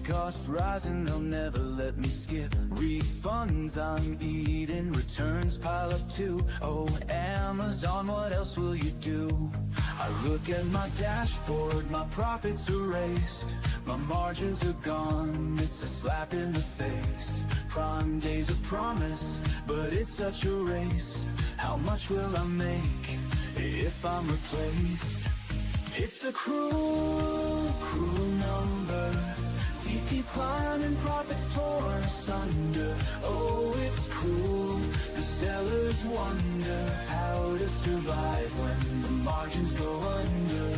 costs rising, they'll never let me skip. Refunds I'm eating, returns pile up too. Oh, Amazon, what else will you do? I look at my dashboard, my profits erased. My margins are gone, it's a slap in the face. Prime Day's a promise, but it's such a race. How much will I make if I'm replaced? It's a cruel, cruel number. Fees keep climbing, profits torn asunder. Oh, it's cruel, the sellers wonder how to survive when the margins go under.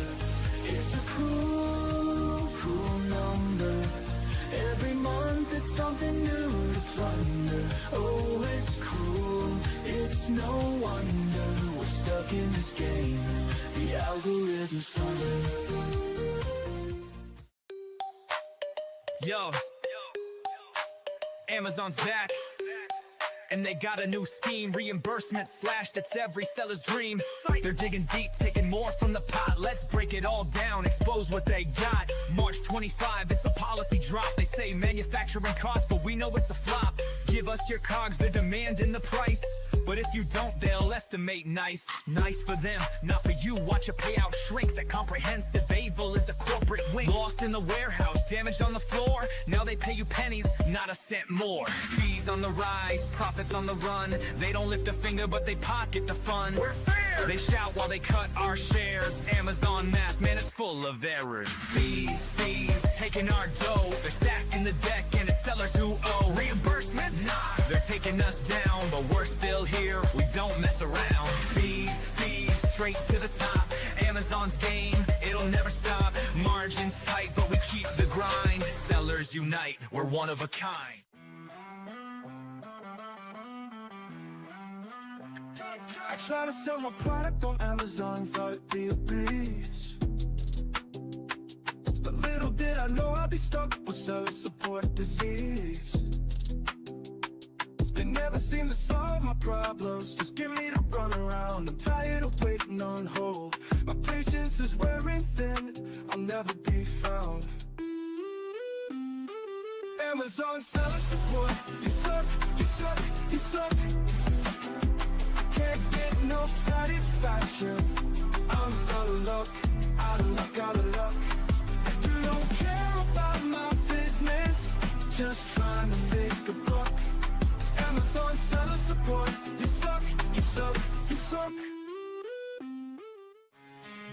It's a cruel, cruel number. Every month it's something new to plunder. Oh, it's cruel, it's no wonder we're stuck in this game, the algorithm's thunder. Yo, Amazon's back, and they got a new scheme. Reimbursement slashed, it's every seller's dream. They're digging deep, taking more from the pot. Let's break it all down, expose what they got. March 25, it's a policy drop. They say manufacturing costs, but we know it's a flop. Give us your cogs, they're demanding the price. But if you don't, they'll estimate nice. Nice for them, not for you. Watch a payout shrink. The comprehensive evil is a corporate wing. Lost in the warehouse, damaged on the floor. Now they pay you pennies, not a cent more. Fees on the rise, profits on the run. They don't lift a finger, but they pocket the fun. We're fair! They shout while they cut our shares. Amazon math, man, it's full of errors. Fees, taking our dough. They're stacking the deck, and it's sellers who owe. Reimbursements? Nah, they're taking us down, but we're still here, we don't mess around. Fees, straight to the top. Amazon's game, it'll never stop. Margins tight, but we keep the grind. Sellers unite, we're one of a kind. I try to sell my product on Amazon, thought it'd be a breeze. But little did I know I'd be stuck with seller support disease. They never seem to solve my problems, just give me the runaround. I'm tired of waiting on hold. My patience is wearing thin, I'll never be found. Amazon seller support, you suck, you suck, you suck. Can't get no satisfaction. I'm out of luck, out of luck, out of luck. You don't care about my business, just trying to make a buck. Amazon seller support, you suck, you suck, you suck.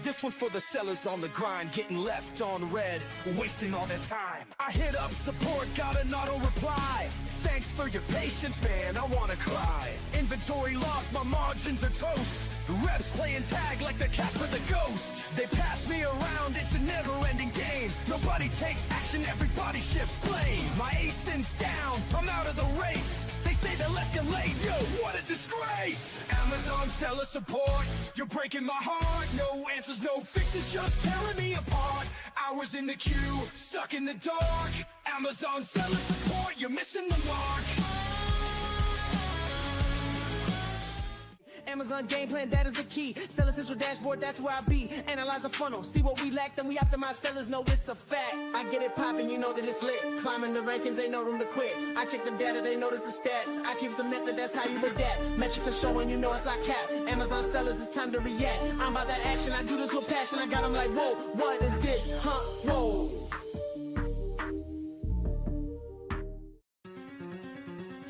This one's for the sellers on the grind, getting left on red, wasting all their time. I hit up support, got an auto reply. Thanks for your patience, man, I wanna cry. Inventory lost, my margins are toast. The reps playing tag like the Casper the Ghost. They pass me around, it's a never-ending game. Nobody takes action, everybody shifts blame. My ASIN's down, I'm out of the race. They say they'll escalate, yo, what a disgrace. Amazon seller support, you're breaking my heart. No answers, no fixes, just tearing me apart. Hours in the queue, stuck in the dark. Amazon seller support, you're missing the mark. Amazon game plan, that is the key. Seller Central dashboard, that's where I be. Analyze the funnel, see what we lack, then we optimize. Sellers know it's a fact. I get it poppin', you know that it's lit. Climbing the rankings, ain't no room to quit. I check the data, they notice the stats. I keep the method, that's how you adapt. Metrics are showing, you know it's our cap. Amazon sellers, it's time to react. I'm about that action, I do this with passion. I got them like, whoa, what is this? Huh, whoa.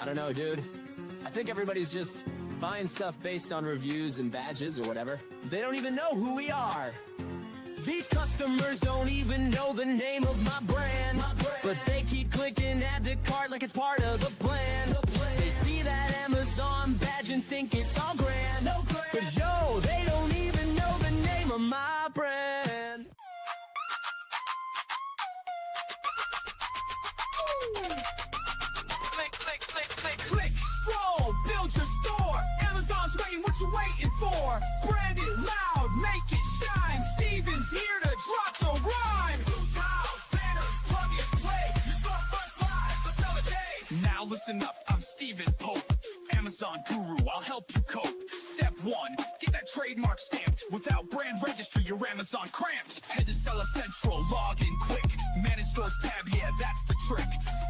I don't know, dude. I think everybody's just buying stuff based on reviews and badges or whatever. They don't even know who we are. These customers don't even know the name of my brand. But they keep clicking add to cart like it's part of the plan. They see that Amazon badge and think it's all grand. But yo, they don't even know the name of my brand. Click, scroll, build your store. Amazon's waiting, what you waiting for? Brand it loud, make it shine. Steven's here to drop the rhyme. Blue tiles, banners, plug and play. Your storefront's live, let's sell a day. Now listen up, I'm Steven Pope. Amazon guru, I'll help you cope. Step 1, get that trademark stamped. Without brand registry, your Amazon cramped. Head to Seller Central, log in quick. Manage stores tab, yeah, that's the trick.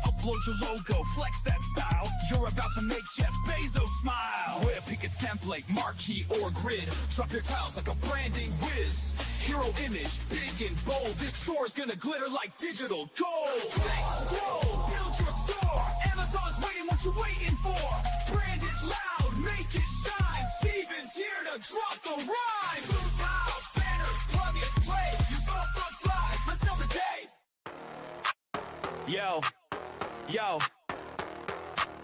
Upload your logo, flex that style. You're about to make Jeff Bezos smile. Where pick a template, marquee or grid. Drop your tiles like a branding whiz. Hero image, big and bold. This store's gonna glitter like digital gold. Scroll, build your store. Amazon's waiting, what you waiting for? Brand it loud, make it shine. Steven's here to drop the rhyme. Blue tiles, banners, plug and play. Your storefront's live, let's sell today. Yo.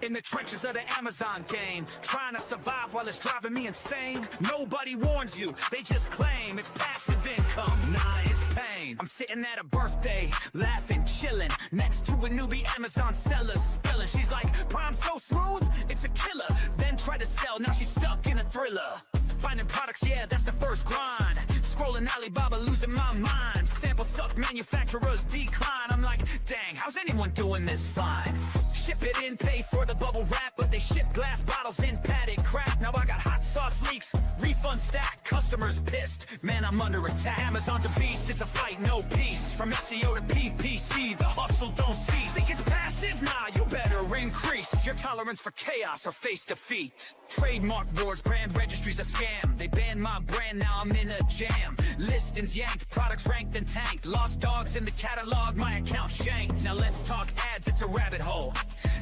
In the trenches of the Amazon game, trying to survive while it's driving me insane. Nobody warns you, they just claim it's passive income. Nah, it's pain. I'm sitting at a birthday, laughing, chilling, next to a newbie Amazon seller spilling. She's like, Prime so smooth, it's a killer. Then tried to sell, now she's stuck in a thriller. Finding products, yeah, that's the first grind. Scrolling Alibaba, losing my mind. Sample suck, manufacturers decline. I'm like, dang, how's anyone doing this fine? Ship it in, pay for the bubble wrap, but they ship glass bottles in padded crap. Now I got hot sauce leaks, refund stack, customers pissed. Man, I'm under attack. Amazon's a beast, it's a fight, no peace. From SEO to PPC, the hustle don't cease. Think it's passive? Nah, you better increase your tolerance for chaos or face defeat. Trademark wars, brand registry's a scam. They banned my brand, now I'm in a jam. Listings yanked, products ranked and tanked. Lost dogs in the catalog, my account shanked. Now let's talk ads, it's a rabbit hole.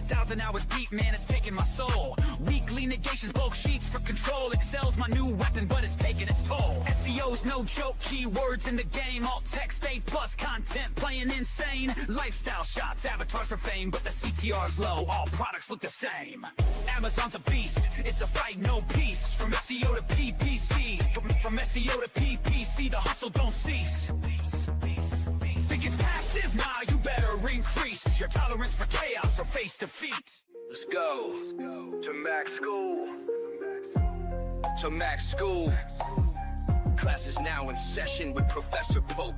1,000 hours deep, man, it's taking my soul. Weekly negations, bulk sheets for control. Excel's my new weapon, but it's taking its toll. SEO's no joke, keywords in the game. Alt text, A+ content, playing insane. Lifestyle shots, avatars for fame, but the CTR's low. All products look the same. Amazon's a beast, it's a fight, no peace. From SEO to PPC, from SEO to PPC, the hustle don't cease. Think it's passive? Nah, you better increase your tolerance for chaos or face defeat. Let's go to Mac School. To Mac School. Class is now in session with Professor Pope.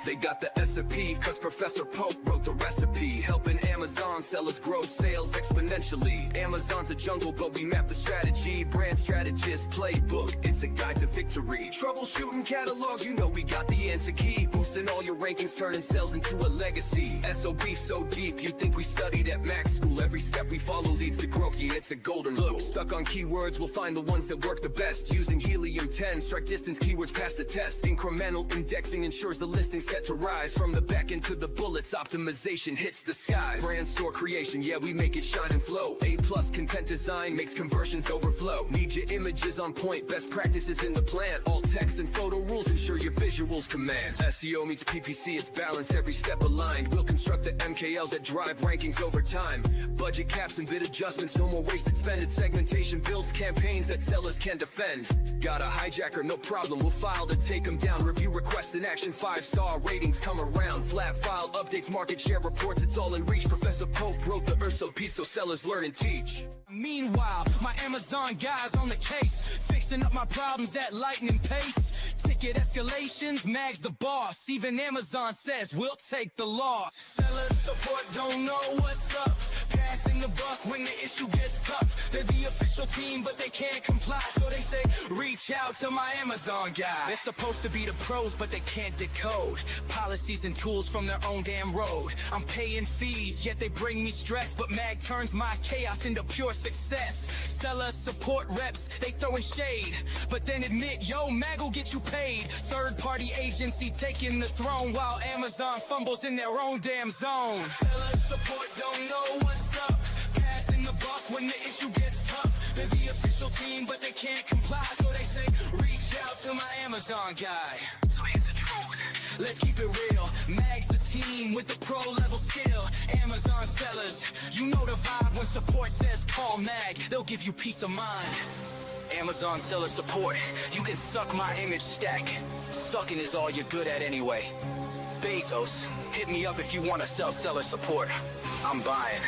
They got the SOP, cause Professor Pope wrote the recipe. Helping Amazon sellers grow sales exponentially. Amazon's a jungle, but we map the strategy. Brand strategist playbook, it's a guide to victory. Troubleshooting catalogs, you know we got the answer key. Boosting all your rankings, turning sales into a legacy. SOB so deep, you'd think we studied at Mac School. Every step we follow leads to growth, yeah, it's a golden loop. Stuck on keywords, we'll find the ones that work the best. Using Helium 10, strike distance keywords pass the test. Incremental indexing ensures the listing set to rise. From the back end to the bullets, optimization hits the skies. Brand store creation, yeah, we make it shine and flow. A+ content design makes conversions overflow. Need your images on point, best practices in the plan. All text and photo rules ensure your visuals command. SEO meets PPC, it's balanced, every step aligned. We'll construct the MKLs that drive rankings over time. Budget caps and bid adjustments, no more wasted spending. Segmentation builds campaigns that sellers can defend. Got a hijacker, no problem, we'll file to take them down. Review requests in action, 5-star ratings come around. Flat file updates, market share reports, it's all in reach. Professor Pope wrote the SOP so sellers learn and teach. Meanwhile, my Amazon guys on the case, fixing up my problems at lightning pace. Ticket escalations, Mag's the boss. Even Amazon says we'll take the loss. Seller support don't know what's up. Passing the buck when the issue gets tough. They're the official team, but they can't comply. So they say, reach out to my Amazon guy. They're supposed to be the pros, but they can't decode policies and tools from their own damn road. I'm paying fees, yet they bring me stress. But Mag turns my chaos into pure success. Seller support reps, they throwing shade, but then admit, yo, Mag will get you paid. Third-party agency taking the throne while Amazon fumbles in their own damn zone. Seller support don't know what's up. Passing the buck when the issue gets tough. They're the official team, but they can't comply. So they say, reach out to my Amazon guy. So here's the truth, let's keep it real. Mag's the team with the pro-level skill. Amazon sellers, you know the vibe. When support says call Mag, they'll give you peace of mind. Amazon seller support, you can suck my image stack. Sucking is all you're good at anyway. Bezos, hit me up if you want to sell seller support. I'm buying.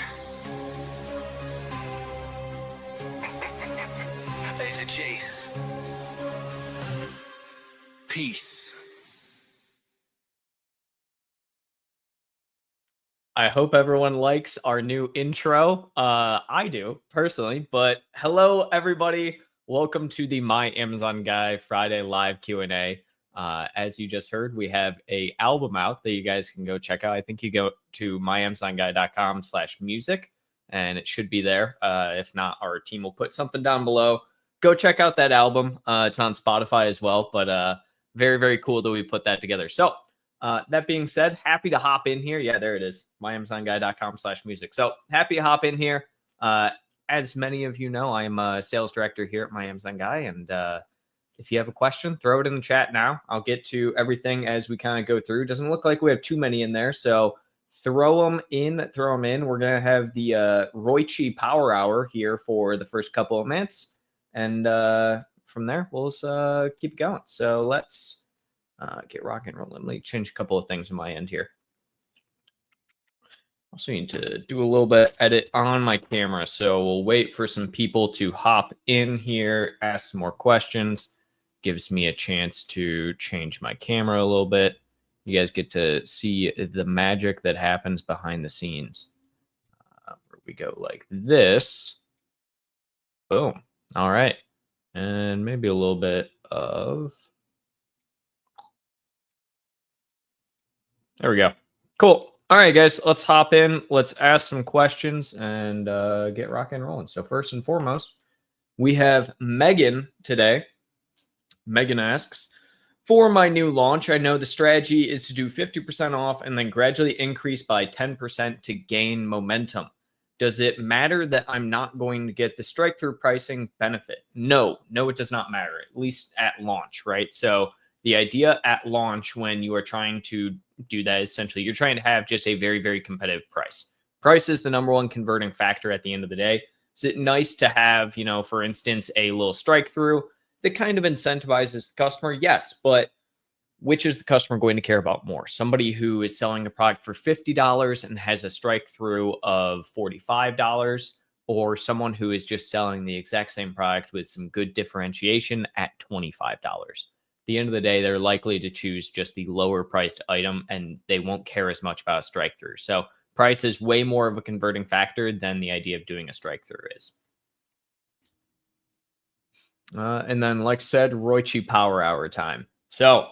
There's a chase. Peace. I hope everyone likes our new intro. I do personally, but hello everybody. Welcome to the My Amazon Guy Friday live Q&A. As you just heard, we have a album out that you guys can go check out. I think you go to myamazonguy.com/music and it should be there. If not, our team will put something down below. Go check out that album. It's on Spotify as well, but very, very cool that we put that together. So that being said, happy to hop in here. Yeah, there it is. myamazonguy.com/music. So happy to hop in here. As many of you know, I am a sales director here at My Amazon Guy. And if you have a question, throw it in the chat now. I'll get to everything as we kind of go through. Doesn't look like we have too many in there. So throw them in. We're going to have the Roichi Power Hour here for the first couple of minutes. And from there, we'll keep going. So let's get rock and rolling. Let me change a couple of things on my end here. Also need to do a little bit edit on my camera. So we'll wait for some people to hop in here, ask some more questions. Gives me a chance to change my camera a little bit. You guys get to see the magic that happens behind the scenes. Where we go like this. Boom. All right. And maybe a little bit of... There we go. Cool. All right, guys, let's hop in. Let's ask some questions and get rock and rolling. So first and foremost, we have Megan today. Megan asks, for my new launch, I know the strategy is to do 50% off and then gradually increase by 10% to gain momentum. Does it matter that I'm not going to get the strike-through pricing benefit? No, it does not matter, at least at launch, right? So the idea at launch when you are trying to do that, essentially, you're trying to have just a very, very competitive price. Price is the number one converting factor at the end of the day. Is it nice to have, for instance, a little strike through that kind of incentivizes the customer? Yes, but which is the customer going to care about more? Somebody who is selling a product for $50 and has a strike through of $45, or someone who is just selling the exact same product with some good differentiation at $25? The end of the day, they're likely to choose just the lower priced item and they won't care as much about a strike through. So price is way more of a converting factor than the idea of doing a strike through is. And then, like I said, Roichi Power Hour time. So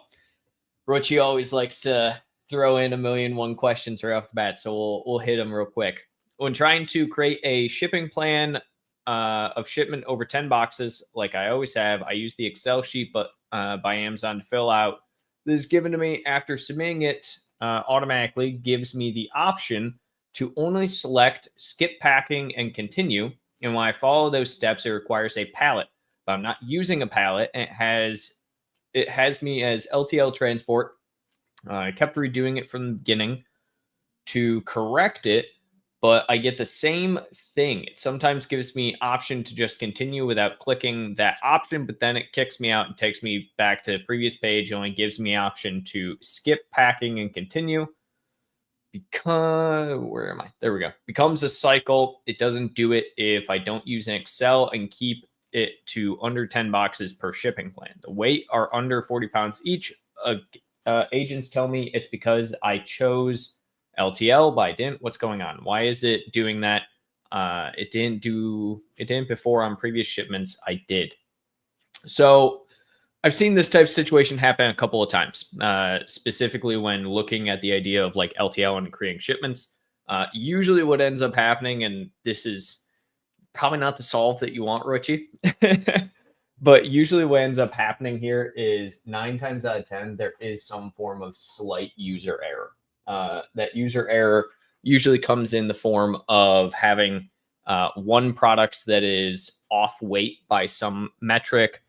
Roichi always likes to throw in 1,000,001 questions right off the bat. So we'll hit them real quick. When trying to create a shipping plan of shipment over 10 boxes, like I always have, I use the Excel sheet, but by Amazon to fill out. This is given to me after submitting it automatically, gives me the option to only select skip packing and continue. And when I follow those steps, it requires a pallet. But I'm not using a pallet. And it has me as LTL transport. I kept redoing it from the beginning to correct it, but I get the same thing. It sometimes gives me option to just continue without clicking that option, but then it kicks me out and takes me back to the previous page. It only gives me option to skip packing and continue. Because, where am I? There we go. Becomes a cycle. It doesn't do it if I don't use an Excel and keep it to under 10 boxes per shipping plan. The weight are under 40 pounds each. Agents tell me it's because I chose LTL, but I didn't. What's going on? Why is it doing that? It didn't before on previous shipments. I did. So I've seen this type of situation happen a couple of times, specifically when looking at the idea of like LTL and creating shipments. Usually what ends up happening, and this is probably not the solve that you want, Roichi, but usually what ends up happening here is 9 times out of 10, there is some form of slight user error. That user error usually comes in the form of having one product that is off weight by some metric,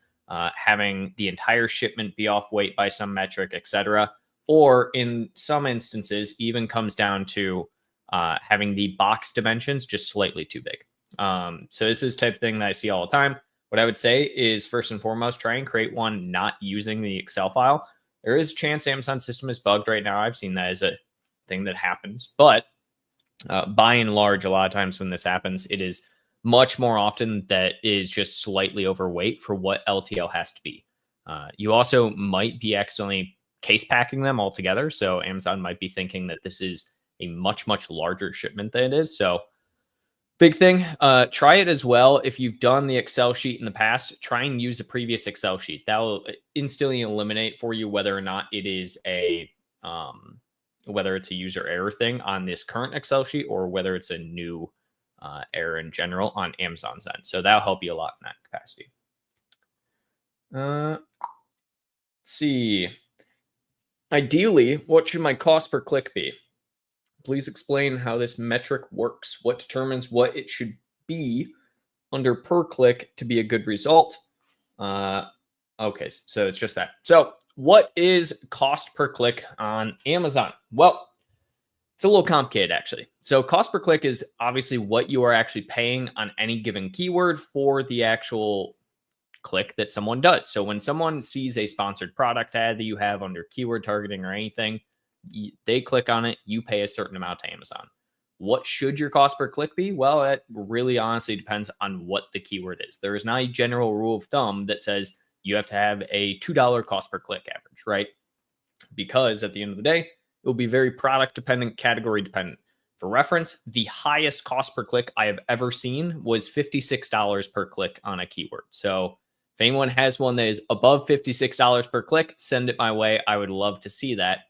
having the entire shipment be off weight by some metric, etc. Or in some instances, even comes down to having the box dimensions just slightly too big. So this is the type of thing that I see all the time. What I would say is, first and foremost, try and create one not using the Excel file. There is a chance Amazon system is bugged right now. I've seen that as a thing that happens, but by and large, a lot of times when this happens, it is much more often that is just slightly overweight for what LTL has to be. You also might be accidentally case packing them all together. So Amazon might be thinking that this is a much, much larger shipment than it is. So big thing, try it as well. If you've done the Excel sheet in the past, try and use a previous Excel sheet. That will instantly eliminate for you whether or not it is whether it's a user error thing on this current Excel sheet or whether it's a new error in general on Amazon's end. So that'll help you a lot in that capacity. Let's see. Ideally, what should my cost per click be? Please explain how this metric works. What determines what it should be under per click to be a good result? Okay, so it's just that. So what is cost per click on Amazon? Well, it's a little complicated, actually. So cost per click is obviously what you are actually paying on any given keyword for the actual click that someone does. So when someone sees a sponsored product ad that you have under keyword targeting or anything, they click on it, you pay a certain amount to Amazon. What should your cost per click be? Well, it really honestly depends on what the keyword is. There is not a general rule of thumb that says you have to have a $2 cost per click average, right? Because at the end of the day, it will be very product dependent, category dependent. For reference, the highest cost per click I have ever seen was $56 per click on a keyword. So if anyone has one that is above $56 per click, send it my way. I would love to see that.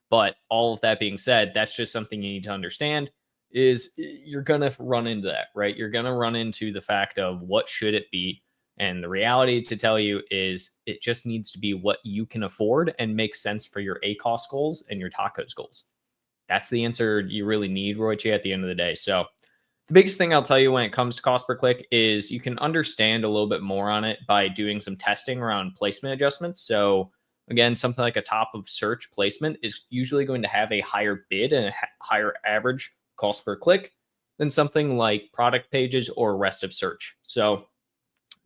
But all of that being said, that's just something you need to understand is you're going to run into that, right? You're going to run into the fact of what should it be? And the reality to tell you is it just needs to be what you can afford and make sense for your ACoS goals and your tacos goals. That's the answer you really need, Roichi, at the end of the day. So the biggest thing I'll tell you when it comes to cost per click is you can understand a little bit more on it by doing some testing around placement adjustments. So again, something like a top of search placement is usually going to have a higher bid and a higher average cost per click than something like product pages or rest of search. So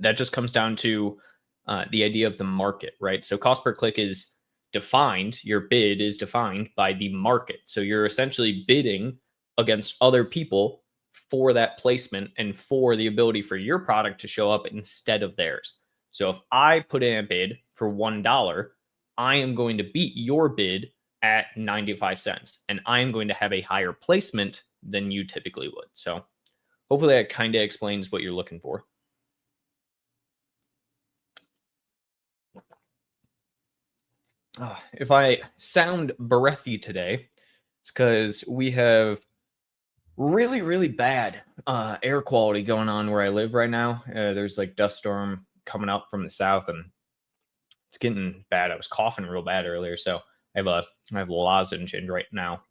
that just comes down to the idea of the market, right? So cost per click is defined, your bid is defined by the market. So you're essentially bidding against other people for that placement and for the ability for your product to show up instead of theirs. So if I put in a bid for $1, I am going to beat your bid at 95 cents, and I am going to have a higher placement than you typically would. So hopefully that kind of explains what you're looking for. If I sound breathy today, it's because we have really, really bad air quality going on where I live right now. There's like dust storm coming up from the south, and it's getting bad. I was coughing real bad earlier, so I have a lozenge in right now.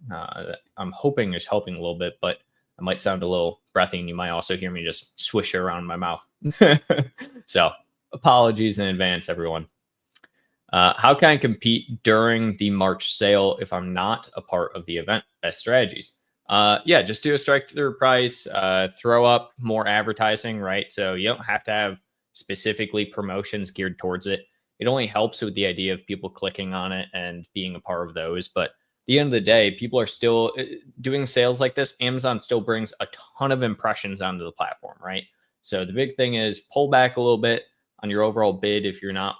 I'm hoping is helping a little bit, but I might sound a little breathy, and you might also hear me just swish it around my mouth. So apologies in advance, everyone. How can I compete during the March sale if I'm not a part of the event? Best strategies. Yeah, just do a strike through price, throw up more advertising, right? So you don't have to have specifically promotions geared towards it. It only helps with the idea of people clicking on it and being a part of those. But at the end of the day, people are still doing sales like this. Amazon still brings a ton of impressions onto the platform, right? So the big thing is pull back a little bit on your overall bid if you're not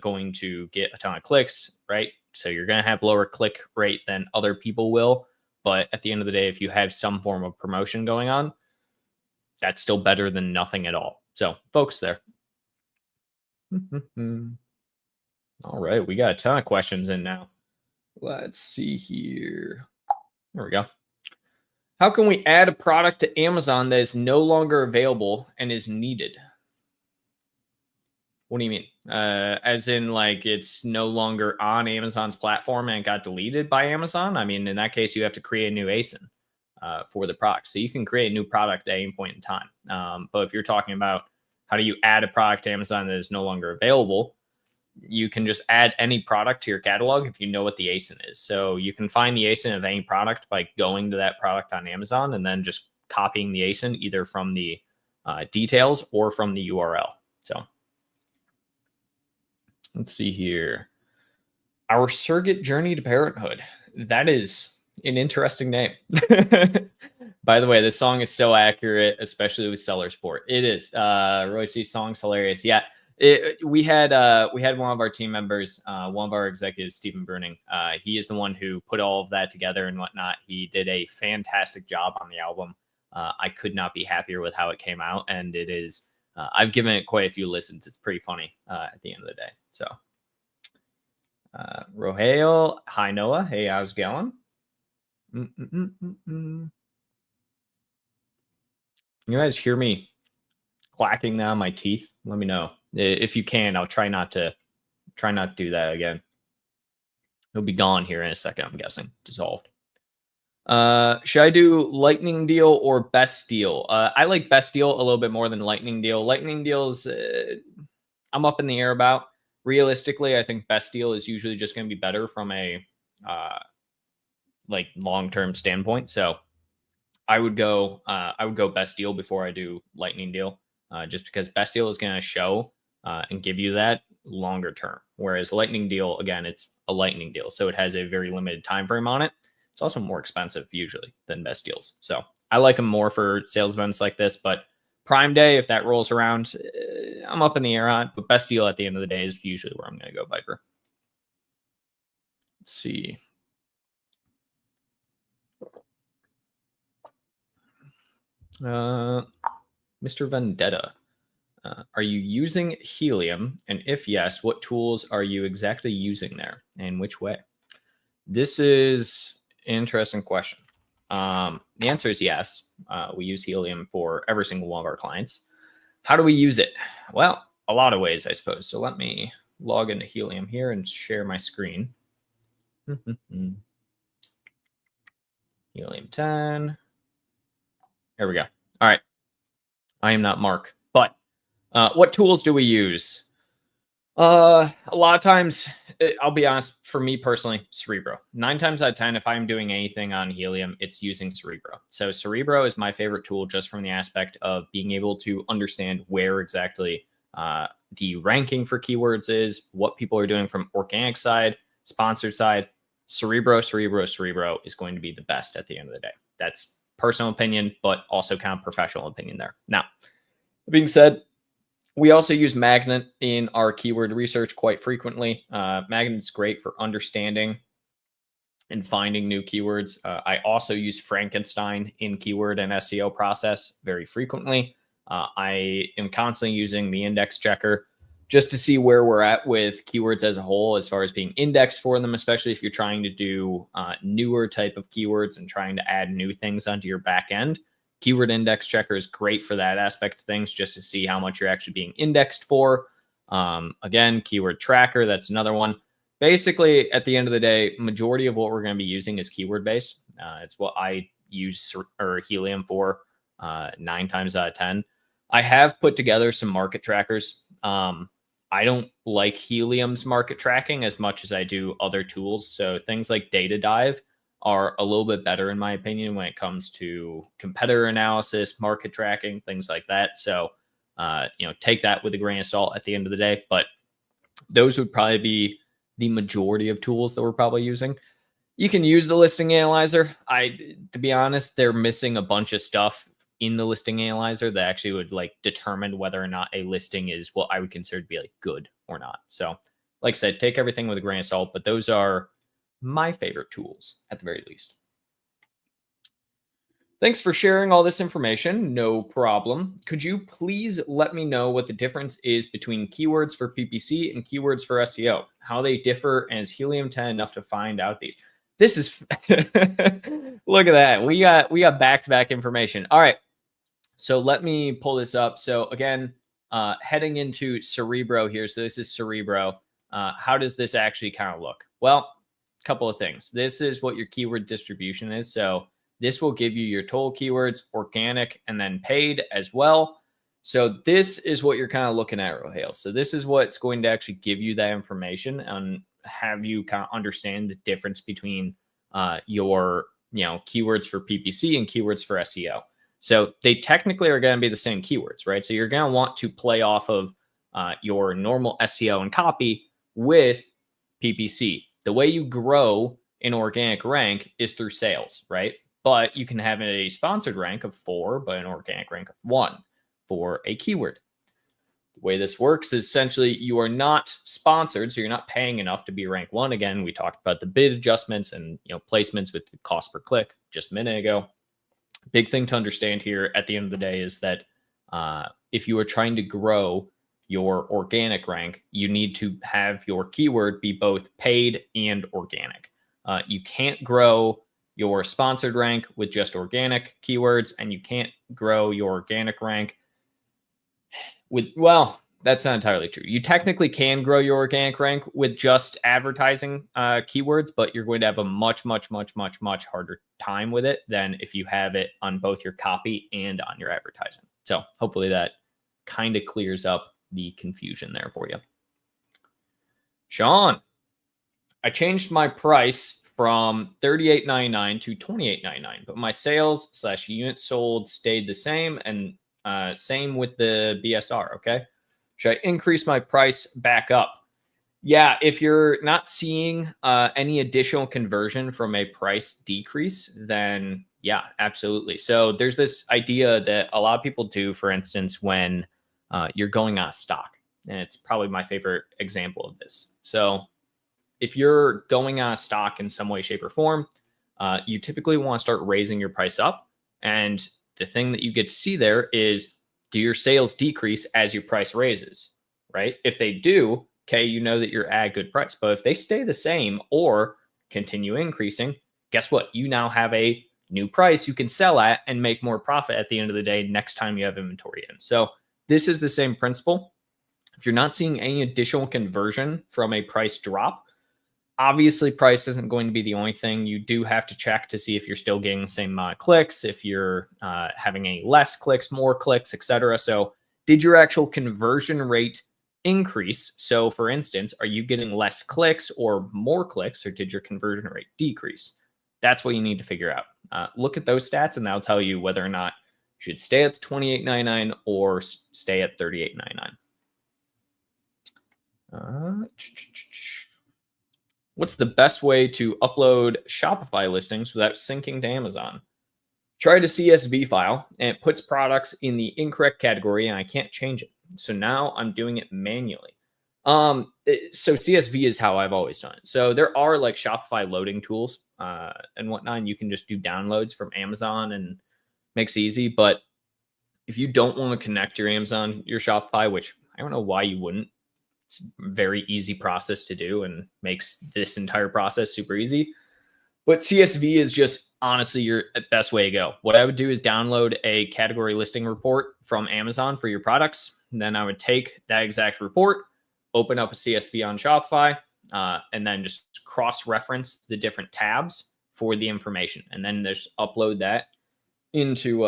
going to get a ton of clicks, right? So you're going to have lower click rate than other people will. But at the end of the day, if you have some form of promotion going on, that's still better than nothing at all. So folks there. All right, we got a ton of questions in now. Let's see here. There we go. How can we add a product to Amazon that is no longer available and is needed? What do you mean? As in, like, it's no longer on Amazon's platform and it got deleted by Amazon? I mean, in that case, you have to create a new ASIN for the product. So you can create a new product at any point in time. But if you're talking about how do you add a product to Amazon that is no longer available, you can just add any product to your catalog if you know what the ASIN is. So you can find the ASIN of any product by going to that product on Amazon and then just copying the ASIN either from the details or from the URL. So let's see here. Our Surrogate Journey to Parenthood. That is an interesting name. By the way, this song is so accurate, especially with seller support. It is. Roichi's song's hilarious. Yeah, We had one of our team members, one of our executives, Stephen Bruning. He is the one who put all of that together and whatnot. He did a fantastic job on the album. I could not be happier with how it came out, and it is. I've given it quite a few listens. It's pretty funny at the end of the day. So, Rohail, hi Noah. Hey, how's it going? You guys hear me clacking down my teeth? Let me know if you can. I'll try not to do that again. It'll be gone here in a second. I'm guessing dissolved. Should I do lightning deal or best deal? I like best deal a little bit more than lightning deal. Lightning deals, I'm up in the air about. Realistically, I think best deal is usually just going to be better from a like long-term standpoint. So I would go best deal before I do lightning deal, just because best deal is going to show and give you that longer term. Whereas lightning deal, again, it's a lightning deal, so it has a very limited time frame on it. It's also more expensive usually than best deals. So I like them more for sales events like this, but Prime Day, if that rolls around, I'm up in the air on it. But best deal at the end of the day is usually where I'm going to go, Viper. Let's see. Mr. Vendetta, are you using Helium? And if yes, what tools are you exactly using there and which way? This is an interesting question. The answer is yes. We use Helium for every single one of our clients. How do we use it? Well, a lot of ways, I suppose. So let me log into Helium here and share my screen. Helium 10. There we go. All right. I am not Mark, but what tools do we use? A lot of times, I'll be honest, for me personally, Cerebro. 9 times out of 10, if I'm doing anything on Helium, it's using Cerebro. So Cerebro is my favorite tool just from the aspect of being able to understand where exactly the ranking for keywords is, what people are doing from organic side, sponsored side. Cerebro is going to be the best at the end of the day. That's personal opinion, but also kind of professional opinion there. Now, that being said, we also use Magnet in our keyword research quite frequently. Magnet's great for understanding and finding new keywords. I also use Frankenstein in keyword and SEO process very frequently. I am constantly using the index checker just to see where we're at with keywords as a whole, as far as being indexed for them, especially if you're trying to do newer type of keywords and trying to add new things onto your back end. Keyword index checker is great for that aspect of things, just to see how much you're actually being indexed for. Again, keyword tracker, that's another one. Basically, at the end of the day, majority of what we're going to be using is keyword based. It's what I use Helium for 9 times out of 10. I have put together some market trackers. I don't like Helium's market tracking as much as I do other tools. So things like Data Dive are a little bit better in my opinion when it comes to competitor analysis, market tracking, things like that. So, take that with a grain of salt at the end of the day, but those would probably be the majority of tools that we're probably using. You can use the listing analyzer. To be honest, they're missing a bunch of stuff in the listing analyzer that actually would determine whether or not a listing is what I would consider to be good or not. So like I said, take everything with a grain of salt, but those are my favorite tools at the very least. Thanks for sharing all this information. No problem. Could you please let me know what the difference is between keywords for PPC and keywords for SEO? How they differ, and is Helium 10 enough to find out these? This is look at that. We got back-to-back information. All right. So let me pull this up. So again, heading into Cerebro here. So this is Cerebro. How does this actually kind of look? Well, couple of things. This is what your keyword distribution is. So this will give you your total keywords, organic, and then paid as well. So this is what you're kind of looking at, Rohail. So this is what's going to actually give you that information and have you kind of understand the difference between your keywords for PPC and keywords for SEO. So they technically are going to be the same keywords, right? So you're going to want to play off of your normal SEO and copy with PPC. The way you grow an organic rank is through sales, right? But you can have a sponsored rank of 4, but an organic rank of 1 for a keyword. The way this works is essentially you are not sponsored, so you're not paying enough to be rank 1. Again, we talked about the bid adjustments and placements with the cost per click just a minute ago. Big thing to understand here at the end of the day is that if you are trying to grow your organic rank, you need to have your keyword be both paid and organic. You can't grow your sponsored rank with just organic keywords, and you can't grow your organic rank with, well, that's not entirely true. You technically can grow your organic rank with just advertising keywords, but you're going to have a much harder time with it than if you have it on both your copy and on your advertising. So hopefully that kind of clears up the confusion there for you. Sean, I changed my price from $38.99 to $28.99, but my sales / units sold stayed the same, and same with the BSR. Okay, should I increase my price back up? Yeah, if you're not seeing any additional conversion from a price decrease, then yeah, absolutely. So there's this idea that a lot of people do, for instance, when you're going out of stock. And it's probably my favorite example of this. So if you're going out of stock in some way, shape, or form, you typically want to start raising your price up. And the thing that you get to see there is, do your sales decrease as your price raises, right? If they do, okay, you know that you're at a good price. But if they stay the same or continue increasing, guess what? You now have a new price you can sell at and make more profit at the end of the day next time you have inventory in. So this is the same principle. If you're not seeing any additional conversion from a price drop, obviously price isn't going to be the only thing. You do have to check to see if you're still getting the same amount of clicks, if you're having any less clicks, more clicks, etc. So did your actual conversion rate increase? So for instance, are you getting less clicks or more clicks, or did your conversion rate decrease? That's what you need to figure out. Look at those stats and that'll tell you whether or not you should stay at the $28.99 or stay at $38.99. What's the best way to upload Shopify listings without syncing to Amazon? Try a CSV file and it puts products in the incorrect category and I can't change it. So now I'm doing it manually. So CSV is how I've always done it. So there are like Shopify loading tools and whatnot, and you can just do downloads from Amazon and makes it easy. But if you don't want to connect your Amazon, your Shopify, which I don't know why you wouldn't, it's a very easy process to do and makes this entire process super easy. But CSV is just honestly your best way to go. What I would do is download a category listing report from Amazon for your products. And then I would take that exact report, open up a CSV on Shopify, and then just cross-reference the different tabs for the information. And then just upload that into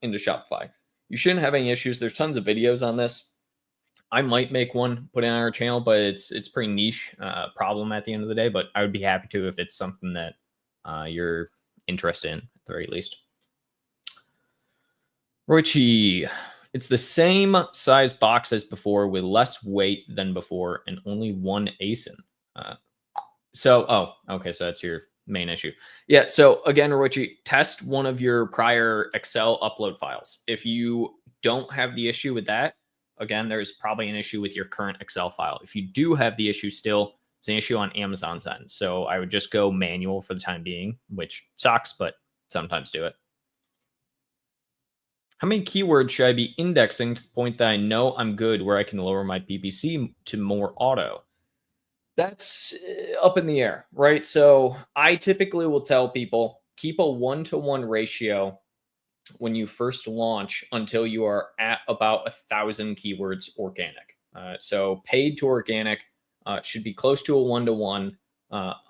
Shopify. You shouldn't have any issues. There's tons of videos on this. I might make one, put it on our channel, but it's pretty niche problem at the end of the day. But I would be happy to if it's something that you're interested in, at the very least. Richie, it's the same size box as before with less weight than before and only one ASIN. Okay, so that's your main issue. Yeah, so again, Richie, test one of your prior Excel upload files. If you don't have the issue with that, again, there's probably an issue with your current Excel file. If you do have the issue still, it's an issue on Amazon's end. So I would just go manual for the time being, which sucks, but sometimes do it. How many keywords should I be indexing to the point that I know I'm good where I can lower my PPC to more auto? That's up in the air, right? So I typically will tell people, keep a 1-to-1 ratio when you first launch until you are at about 1,000 keywords organic. So paid to organic should be close to a 1-to-1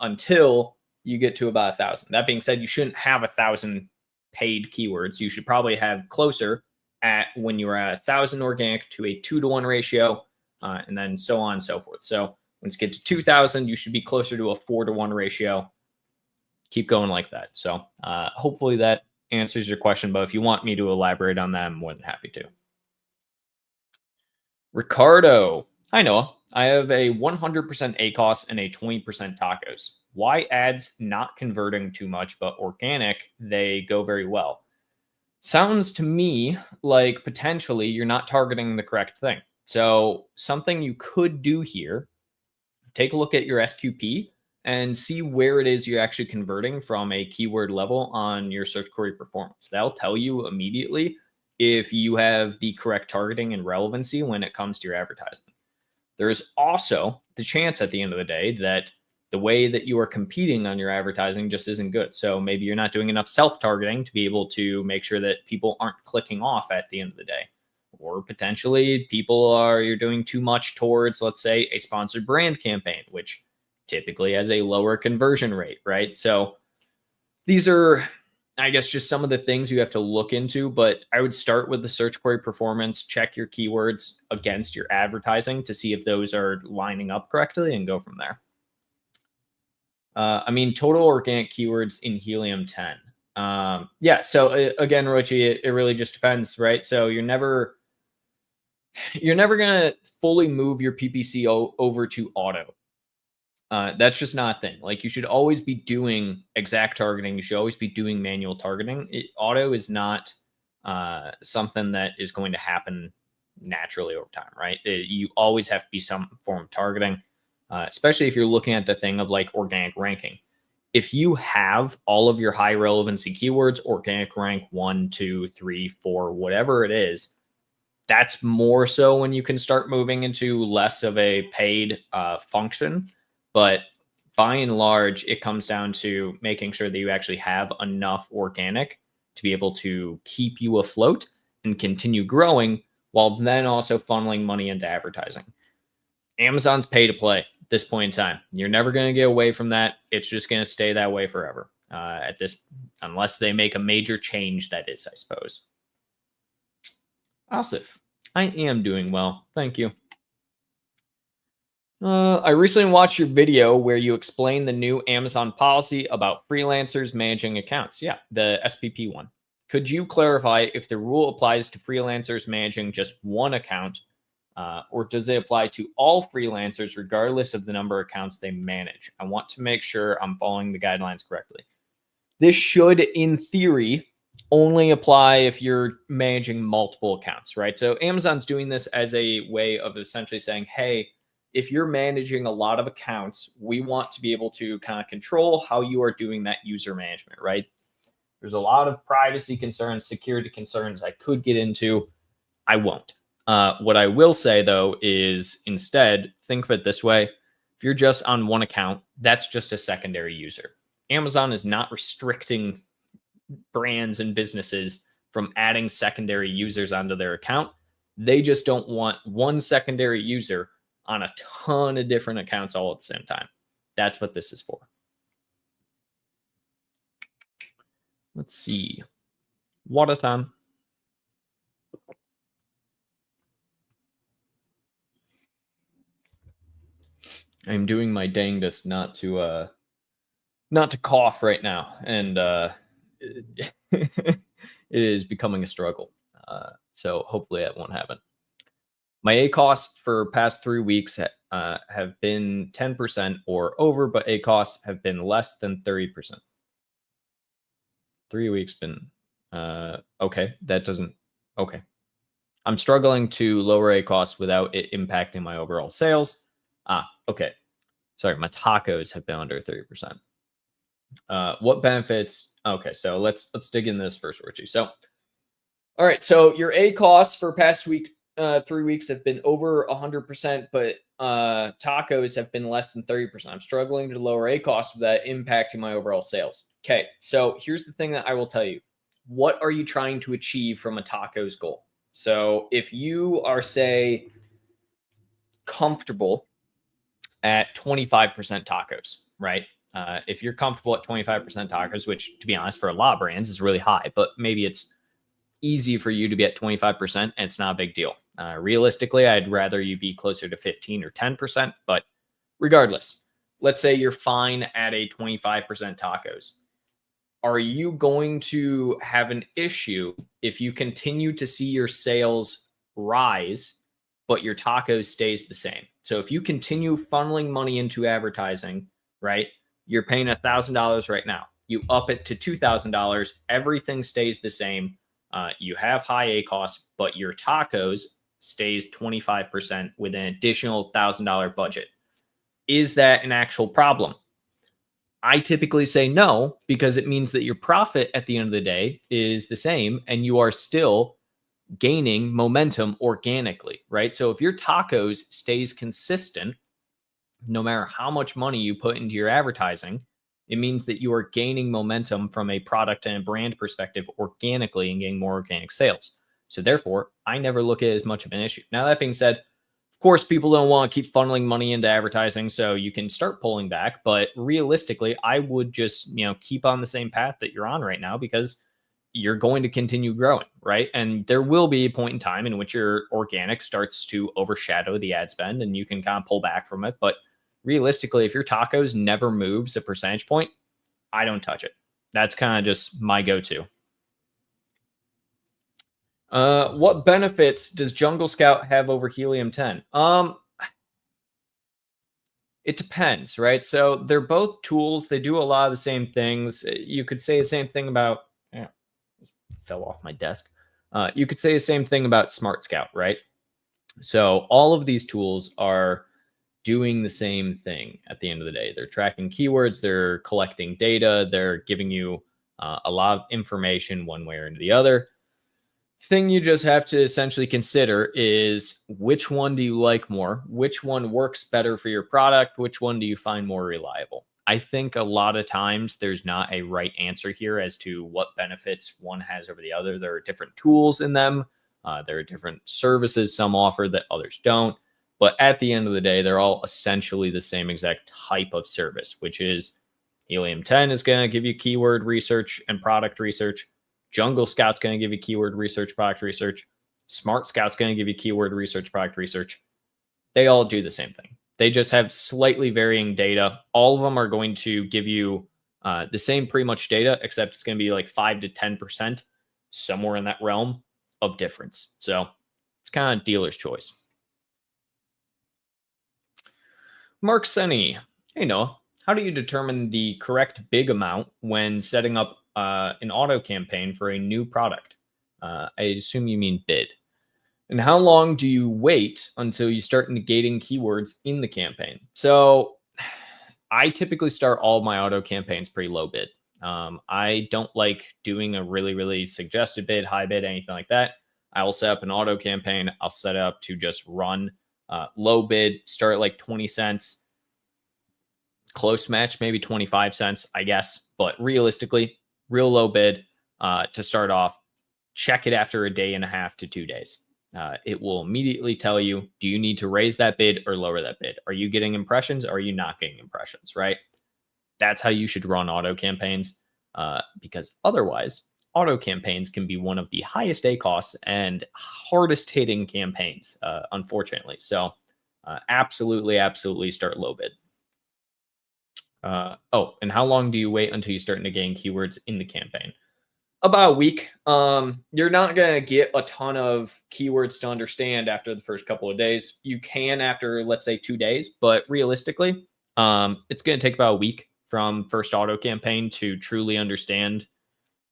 until you get to about 1,000. That being said, you shouldn't have 1,000 paid keywords. You should probably have closer at when you're at 1,000 organic to a 2-to-1 ratio, and then so on and so forth. So once you get to 2,000, you should be closer to a 4-to-1 ratio. Keep going like that. So hopefully that answers your question, but if you want me to elaborate on that, I'm more than happy to. Ricardo, hi Noah. I have a 100% ACOS and a 20% tacos. Why ads not converting too much, but organic, they go very well? Sounds to me like potentially you're not targeting the correct thing. So something you could do here, take a look at your SQP and see where it is you're actually converting from a keyword level on your search query performance. That'll tell you immediately if you have the correct targeting and relevancy when it comes to your advertising. There's also the chance at the end of the day that the way that you are competing on your advertising just isn't good. So maybe you're not doing enough self-targeting to be able to make sure that people aren't clicking off at the end of the day. Or potentially you're doing too much towards, let's say, a sponsored brand campaign, which typically has a lower conversion rate, right? So these are, I guess, just some of the things you have to look into, but I would start with the search query performance, check your keywords against your advertising to see if those are lining up correctly and go from there. Total organic keywords in Helium 10. Yeah, so again, Rochi, it really just depends, right? So you're never going to fully move your PPC over to auto. That's just not a thing. Like, you should always be doing exact targeting. You should always be doing manual targeting. Auto is not something that is going to happen naturally over time, right? You always have to be some form of targeting, especially if you're looking at the thing of like organic ranking. If you have all of your high relevancy keywords, organic rank 1, 2, 3, 4, whatever it is, that's more so when you can start moving into less of a paid function. But by and large, it comes down to making sure that you actually have enough organic to be able to keep you afloat and continue growing, while then also funneling money into advertising. Amazon's pay to play at this point in time. You're never going to get away from that. It's just going to stay that way forever. Unless they make a major change, that is, I suppose. Asif, I am doing well. Thank you. I recently watched your video where you explained the new Amazon policy about freelancers managing accounts. Yeah, the SPP one. Could you clarify if the rule applies to freelancers managing just one account, or does it apply to all freelancers regardless of the number of accounts they manage? I want to make sure I'm following the guidelines correctly. This should, in theory, only apply if you're managing multiple accounts, right? So Amazon's doing this as a way of essentially saying, hey, if you're managing a lot of accounts, we want to be able to kind of control how you are doing that user management, right? There's a lot of privacy concerns, security concerns I could get into. I won't. What I will say, though, is instead, think of it this way. If you're just on one account, that's just a secondary user. Amazon is not restricting brands and businesses from adding secondary users onto their account. They just don't want one secondary user on a ton of different accounts all at the same time. That's what this is for. Let's see. Water time. I'm doing my dangest not to cough right now, and it is becoming a struggle. So hopefully that won't happen. My ACOS for past 3 weeks have been 10% or over, but ACOS have been less than 30%. 3 weeks been okay. That doesn't okay. I'm struggling to lower ACOS without it impacting my overall sales. Okay. Sorry, my tacos have been under 30%. What benefits? Okay, so let's dig in this first, Richie. So, all right, so your ACOS for past 3 weeks have been over 100%, but tacos have been less than 30%. I'm struggling to lower ACOS without impacting my overall sales. Okay, so here's the thing that I will tell you. What are you trying to achieve from a tacos goal? So if you are, say, comfortable at 25% tacos, right? If you're comfortable at 25% tacos, which to be honest, for a lot of brands is really high, but maybe it's easy for you to be at 25% and it's not a big deal. Realistically, I'd rather you be closer to 15 or 10%, but regardless, let's say you're fine at a 25% tacos. Are you going to have an issue if you continue to see your sales rise, but your tacos stays the same? So if you continue funneling money into advertising, right, you're paying $1,000 right now. You up it to $2,000. Everything stays the same. You have high ACOS, but your tacos stays 25% with an additional $1,000 budget. Is that an actual problem? I typically say no, because it means that your profit at the end of the day is the same and you are still gaining momentum organically, right? So if your tacos stays consistent, no matter how much money you put into your advertising, it means that you are gaining momentum from a product and a brand perspective organically and getting more organic sales. So therefore, I never look at it as much of an issue. Now, that being said, of course, people don't want to keep funneling money into advertising, so you can start pulling back. But realistically, I would just, keep on the same path that you're on right now, because you're going to continue growing, right? And there will be a point in time in which your organic starts to overshadow the ad spend and you can kind of pull back from it. But realistically, if your tacos never moves a percentage point, I don't touch it. That's kind of just my go-to. What benefits does Jungle Scout have over Helium 10? It depends, right? So they're both tools. They do a lot of the same things. You could say the same thing about, fell off my desk. You could say the same thing about Smart Scout, right? So all of these tools are doing the same thing at the end of the day. They're tracking keywords, they're collecting data, they're giving you a lot of information one way or the other. Thing you just have to essentially consider is, which one do you like more? Which one works better for your product? Which one do you find more reliable? I think a lot of times there's not a right answer here as to what benefits one has over the other. There are different tools in them. There are different services some offer that others don't. But at the end of the day, they're all essentially the same exact type of service, which is Helium 10 is going to give you keyword research and product research. Jungle Scout's going to give you keyword research, product research. Smart Scout's going to give you keyword research, product research. They all do the same thing. They just have slightly varying data. All of them are going to give you the same pretty much data, except it's going to be like 5 to 10%, somewhere in that realm of difference. So it's kind of dealer's choice. Mark Senny, hey Noah, how do you determine the correct big amount when setting up an auto campaign for a new product? I assume you mean bid. And how long do you wait until you start negating keywords in the campaign? So I typically start all of my auto campaigns pretty low bid. I don't like doing a really suggested bid, high bid, anything like that. I will set up an auto campaign. I'll set it up to just run low bid, start at like 20 cents. Close match, maybe 25 cents, I guess. But realistically, real low bid to start off. Check it after a day and a half to 2 days. It will immediately tell you, do you need to raise that bid or lower that bid? Are you getting impressions? Or are you not getting impressions, right? That's how you should run auto campaigns, because otherwise, auto campaigns can be one of the highest ACoS and hardest hitting campaigns, unfortunately. So absolutely start low bid. And how long do you wait until you start negating keywords in the campaign? About a week. You're not going to get a ton of keywords to understand after the first couple of days. You can after, let's say, 2 days, but realistically, it's going to take about a week from first auto campaign to truly understand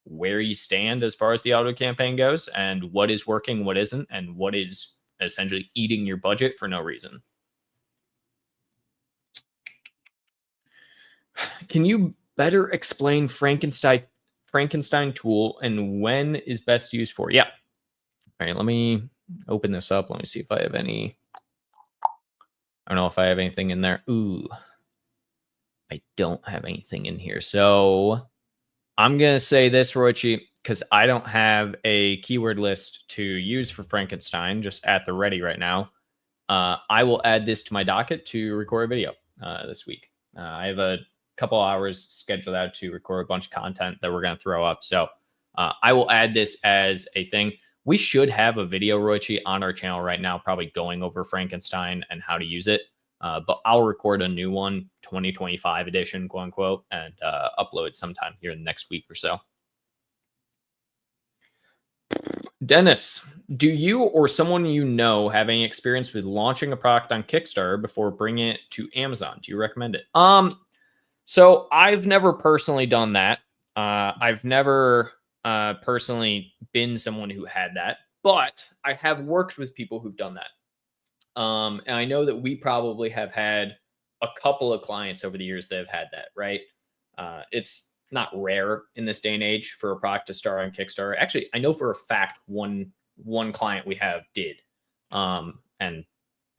where you stand as far as the auto campaign goes and what is working, what isn't, and what is essentially eating your budget for no reason. Can you better explain Frankenstein tool and when is best used for? Yeah. All right, let me open this up. Let me see if I have any. I don't know if I have anything in there. Ooh, I don't have anything in here. So I'm going to say this, Roichi, because I don't have a keyword list to use for Frankenstein just at the ready right now. I will add this to my docket to record a video this week. I have a couple hours scheduled out to record a bunch of content that we're going to throw up. So I will add this as a thing. We should have a video, Roichi, on our channel right now, probably going over Frankenstein and how to use it. But I'll record a new one, 2025 edition, quote unquote, and upload it sometime here in the next week or so. Dennis, do you or someone you know have any experience with launching a product on Kickstarter before bringing it to Amazon? Do you recommend it? So I've never personally done that. I've never personally been someone who had that. but I have worked with people who've done that. And I know that we probably have had a couple of clients over the years that have had that, right? It's not rare in this day and age for a product to start on Kickstarter. Actually, I know for a fact one client we have did. And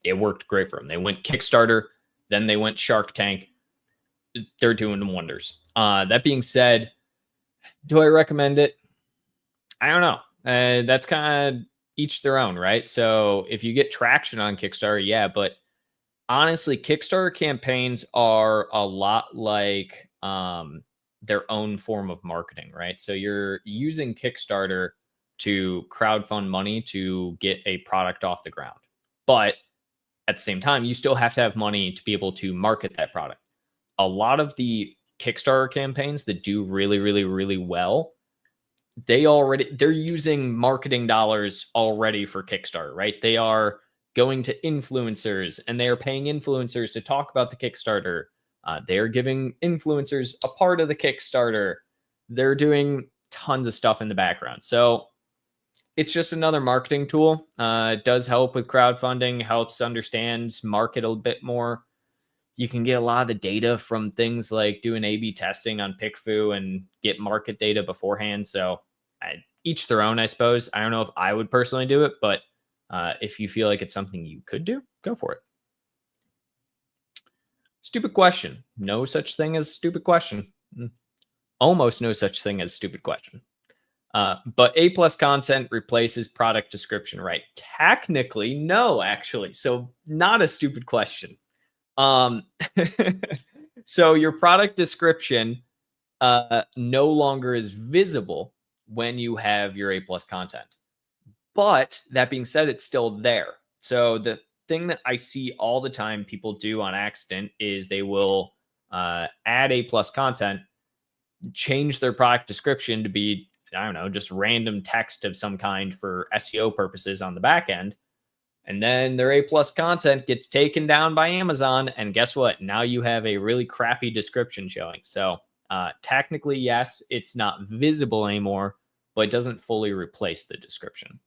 it worked great for them. They went Kickstarter, then they went Shark Tank. They're doing wonders. That being said, do I recommend it? I don't know. That's kind of each their own, right? So if you get traction on Kickstarter, yeah, but honestly, Kickstarter campaigns are a lot like their own form of marketing, right? So you're using Kickstarter to crowdfund money to get a product off the ground. But at the same time, you still have to have money to be able to market that product. A lot of the Kickstarter campaigns that do really, really, really well, they're using marketing dollars already for Kickstarter, right? They are going to influencers and they are paying influencers to talk about the Kickstarter. They're giving influencers a part of the Kickstarter. They're doing tons of stuff in the background. So it's just another marketing tool. It does help with crowdfunding, helps understand market a bit more. You can get a lot of the data from things like doing A/B testing on PickFu and get market data beforehand. So each their own, I suppose. I don't know if I would personally do it, but if you feel like it's something you could do, go for it. Stupid question. No such thing as stupid question. Almost no such thing as stupid question. But A+ content replaces product description, right? Technically, no, actually. So not a stupid question. So your product description no longer is visible when you have your A+ content. But that being said, it's still there. So the thing that I see all the time people do on accident is they will add A+ content, change their product description to be, I don't know, just random text of some kind for SEO purposes on the back end. And then their A+ content gets taken down by Amazon. And guess what? Now you have a really crappy description showing. So technically, yes, it's not visible anymore, but it doesn't fully replace the description.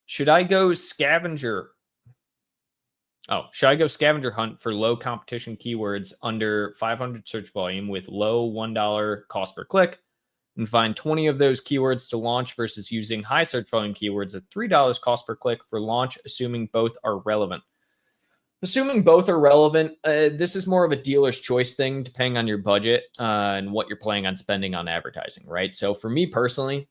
Should I go scavenger? Should I go scavenger hunt for low competition keywords under 500 search volume with low $1 cost per click and find 20 of those keywords to launch versus using high search volume keywords at $3 cost per click for launch, assuming both are relevant? Assuming both are relevant, this is more of a dealer's choice thing, depending on your budget and what you're planning on spending on advertising, right? So for me personally,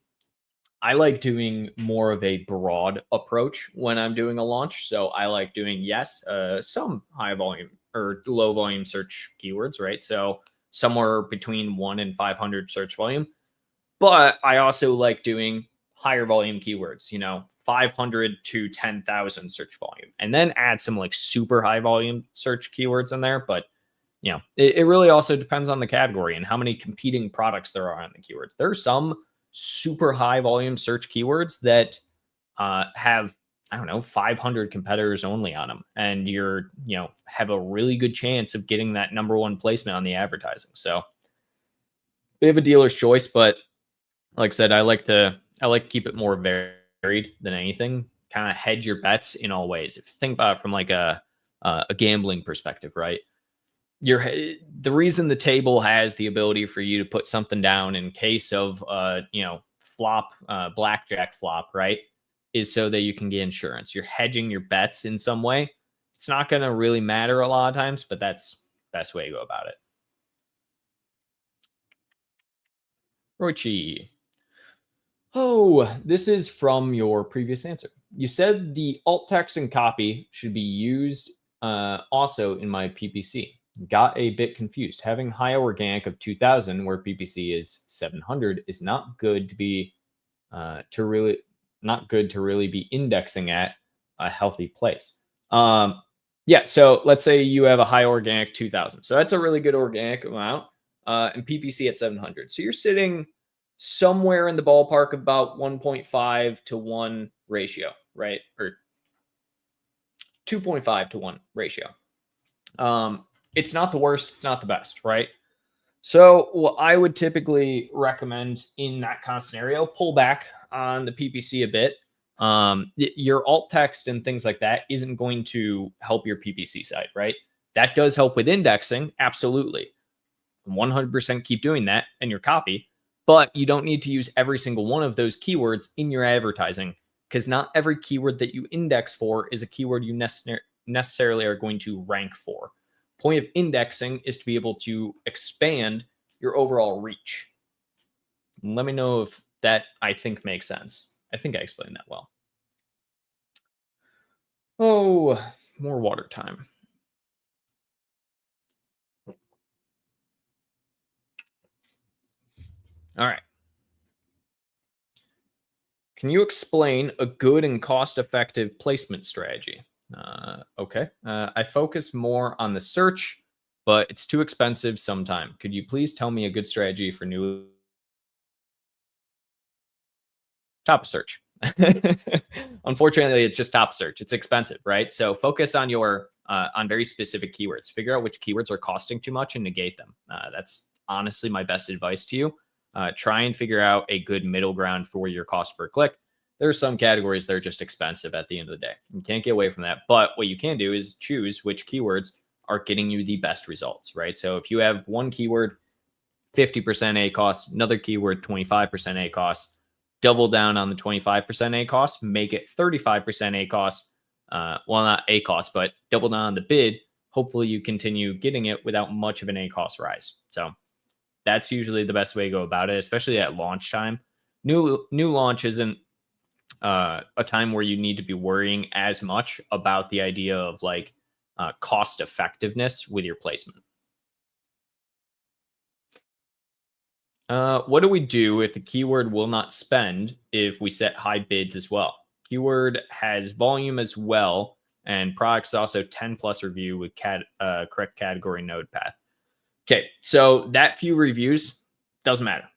I like doing more of a broad approach when I'm doing a launch. So I like doing, yes, some high volume or low volume search keywords, right? So somewhere between 1 and 500 search volume. But I also like doing higher volume keywords, 500 to 10,000 search volume, and then add some like super high volume search keywords in there. But, it really also depends on the category and how many competing products there are on the keywords. There are some super high volume search keywords that have, 500 competitors only on them. And you're, have a really good chance of getting that #1 placement on the advertising. So we have a dealer's choice, but like I said, I like to keep it more varied than anything, kind of hedge your bets in all ways. If you think about it from like a gambling perspective, right? The reason the table has the ability for you to put something down in case of flop, blackjack flop, right, is so that you can get insurance. You're hedging your bets in some way. It's not going to really matter a lot of times, but that's the best way to go about it. Roichi. Oh, this is from your previous answer. You said the alt text and copy should be used also in my PPC. Got a bit confused. Having high organic of 2,000 where PPC is 700 is not good to be not good to really be indexing at a healthy place. Yeah, so let's say you have a high organic 2,000. So that's a really good organic amount, and PPC at 700. So you're sitting somewhere in the ballpark of about 1.5 to 1 ratio, right? Or 2.5 to 1 ratio. It's not the worst. It's not the best, right? So what I would typically recommend in that kind of scenario, pull back on the PPC a bit. Your alt text and things like that isn't going to help your PPC site, right? That does help with indexing, absolutely. 100% keep doing that and your copy, but you don't need to use every single one of those keywords in your advertising, because not every keyword that you index for is a keyword you necessarily are going to rank for. Point of indexing is to be able to expand your overall reach. Let me know if that, I think, makes sense. I think I explained that well. Oh, more water time. All right. Can you explain a good and cost-effective placement strategy? Okay. I focus more on the search, but it's too expensive sometime. Could you please tell me a good strategy for new top of search? Unfortunately, it's just top search. It's expensive, right? So focus on your on very specific keywords. Figure out which keywords are costing too much and negate them. That's honestly my best advice to you. Try and figure out a good middle ground for your cost per click. There are some categories that are just expensive at the end of the day. You can't get away from that. But what you can do is choose which keywords are getting you the best results, right? So if you have one keyword, 50% ACoS, another keyword, 25% ACoS, double down on the 25% ACoS, make it 35% ACoS. Well, not ACoS, but double down on the bid. Hopefully you continue getting it without much of an ACoS rise. So that's usually the best way to go about it, especially at launch time. New launch isn't a time where you need to be worrying as much about the idea of like cost effectiveness with your placement. What do we do if the keyword will not spend if we set high bids as well? Keyword has volume as well, and products also 10+ review with correct category node path. Okay, so that few reviews doesn't matter.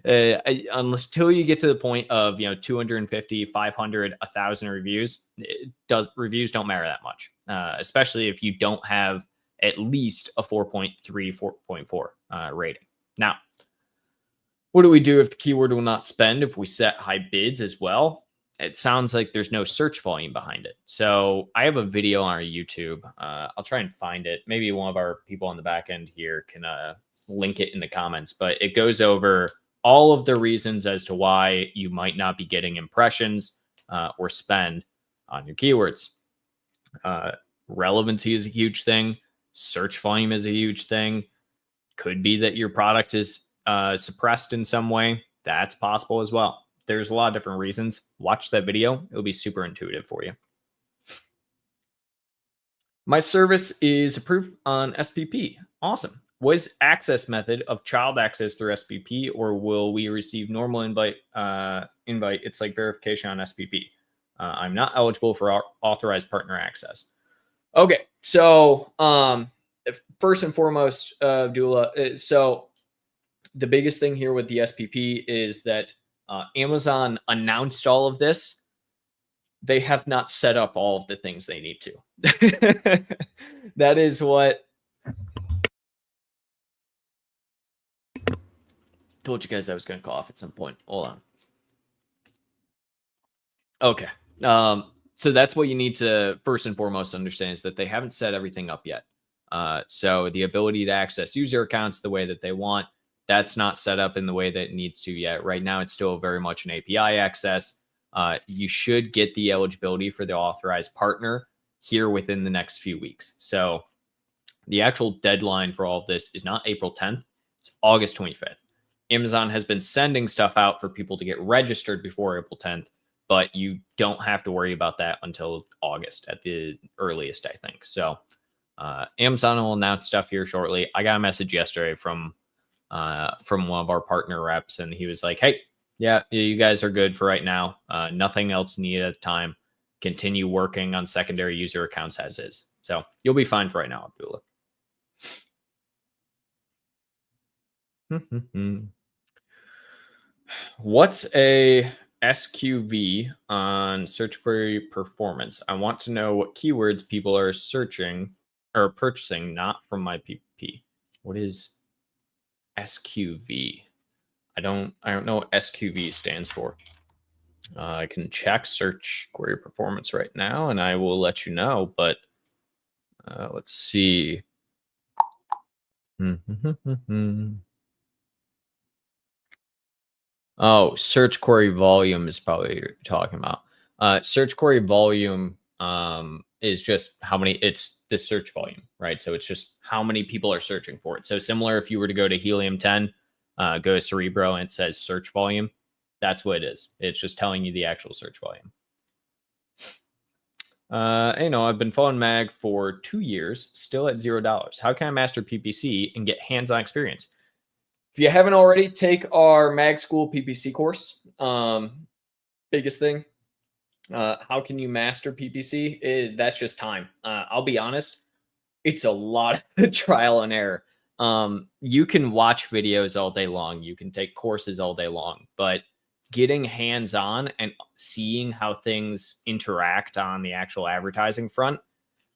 Until you get to the point of 250, 500, 1,000 reviews, reviews don't matter that much, especially if you don't have at least a 4.3, 4.4 rating. Now, what do we do if the keyword will not spend if we set high bids as well? It sounds like there's no search volume behind it. So I have a video on our YouTube. I'll try and find it. Maybe one of our people on the back end here can link it in the comments, but it goes over all of the reasons as to why you might not be getting impressions or spend on your keywords. Relevancy is a huge thing. Search volume is a huge thing. Could be that your product is suppressed in some way. That's possible as well. There's a lot of different reasons. Watch that video. It'll be super intuitive for you. My service is approved on SPP. Awesome. What is access method of child access through SPP, or will we receive normal invite? It's like verification on SPP. I'm not eligible for authorized partner access. Okay, so first and foremost, Dula. So the biggest thing here with the SPP is that Amazon announced all of this. They have not set up all of the things they need to. That is what told you guys I was going to cough at some point. Hold on. Okay. So that's what you need to first and foremost understand, is that they haven't set everything up yet. So the ability to access user accounts the way that they want, that's not set up in the way that it needs to yet. Right now, it's still very much an API access. You should get the eligibility for the authorized partner here within the next few weeks. So the actual deadline for all of this is not April 10th. It's August 25th. Amazon has been sending stuff out for people to get registered before April 10th, but you don't have to worry about that until August at the earliest, I think. So Amazon will announce stuff here shortly. I got a message yesterday from one of our partner reps, and he was like, hey, yeah, you guys are good for right now. Nothing else needed at the time. Continue working on secondary user accounts as is. So you'll be fine for right now, Abdullah. What's a SQV on search query performance? I want to know what keywords people are searching or purchasing, not from my PPP. What is SQV? I don't know what SQV stands for. I can check search query performance right now, and I will let you know. But let's see. Oh, search query volume is probably what you're talking about. Search query volume is just how many, it's the search volume, right? So it's just how many people are searching for it. So similar, if you were to go to Helium 10, go to Cerebro and it says search volume, that's what it is. It's just telling you the actual search volume. I've been following Mag for 2 years, still at $0. How can I master PPC and get hands-on experience? If you haven't already, take our Mag School PPC course. Biggest thing. How can you master PPC? That's just time. I'll be honest, it's a lot of trial and error. You can watch videos all day long. You can take courses all day long, but getting hands-on and seeing how things interact on the actual advertising front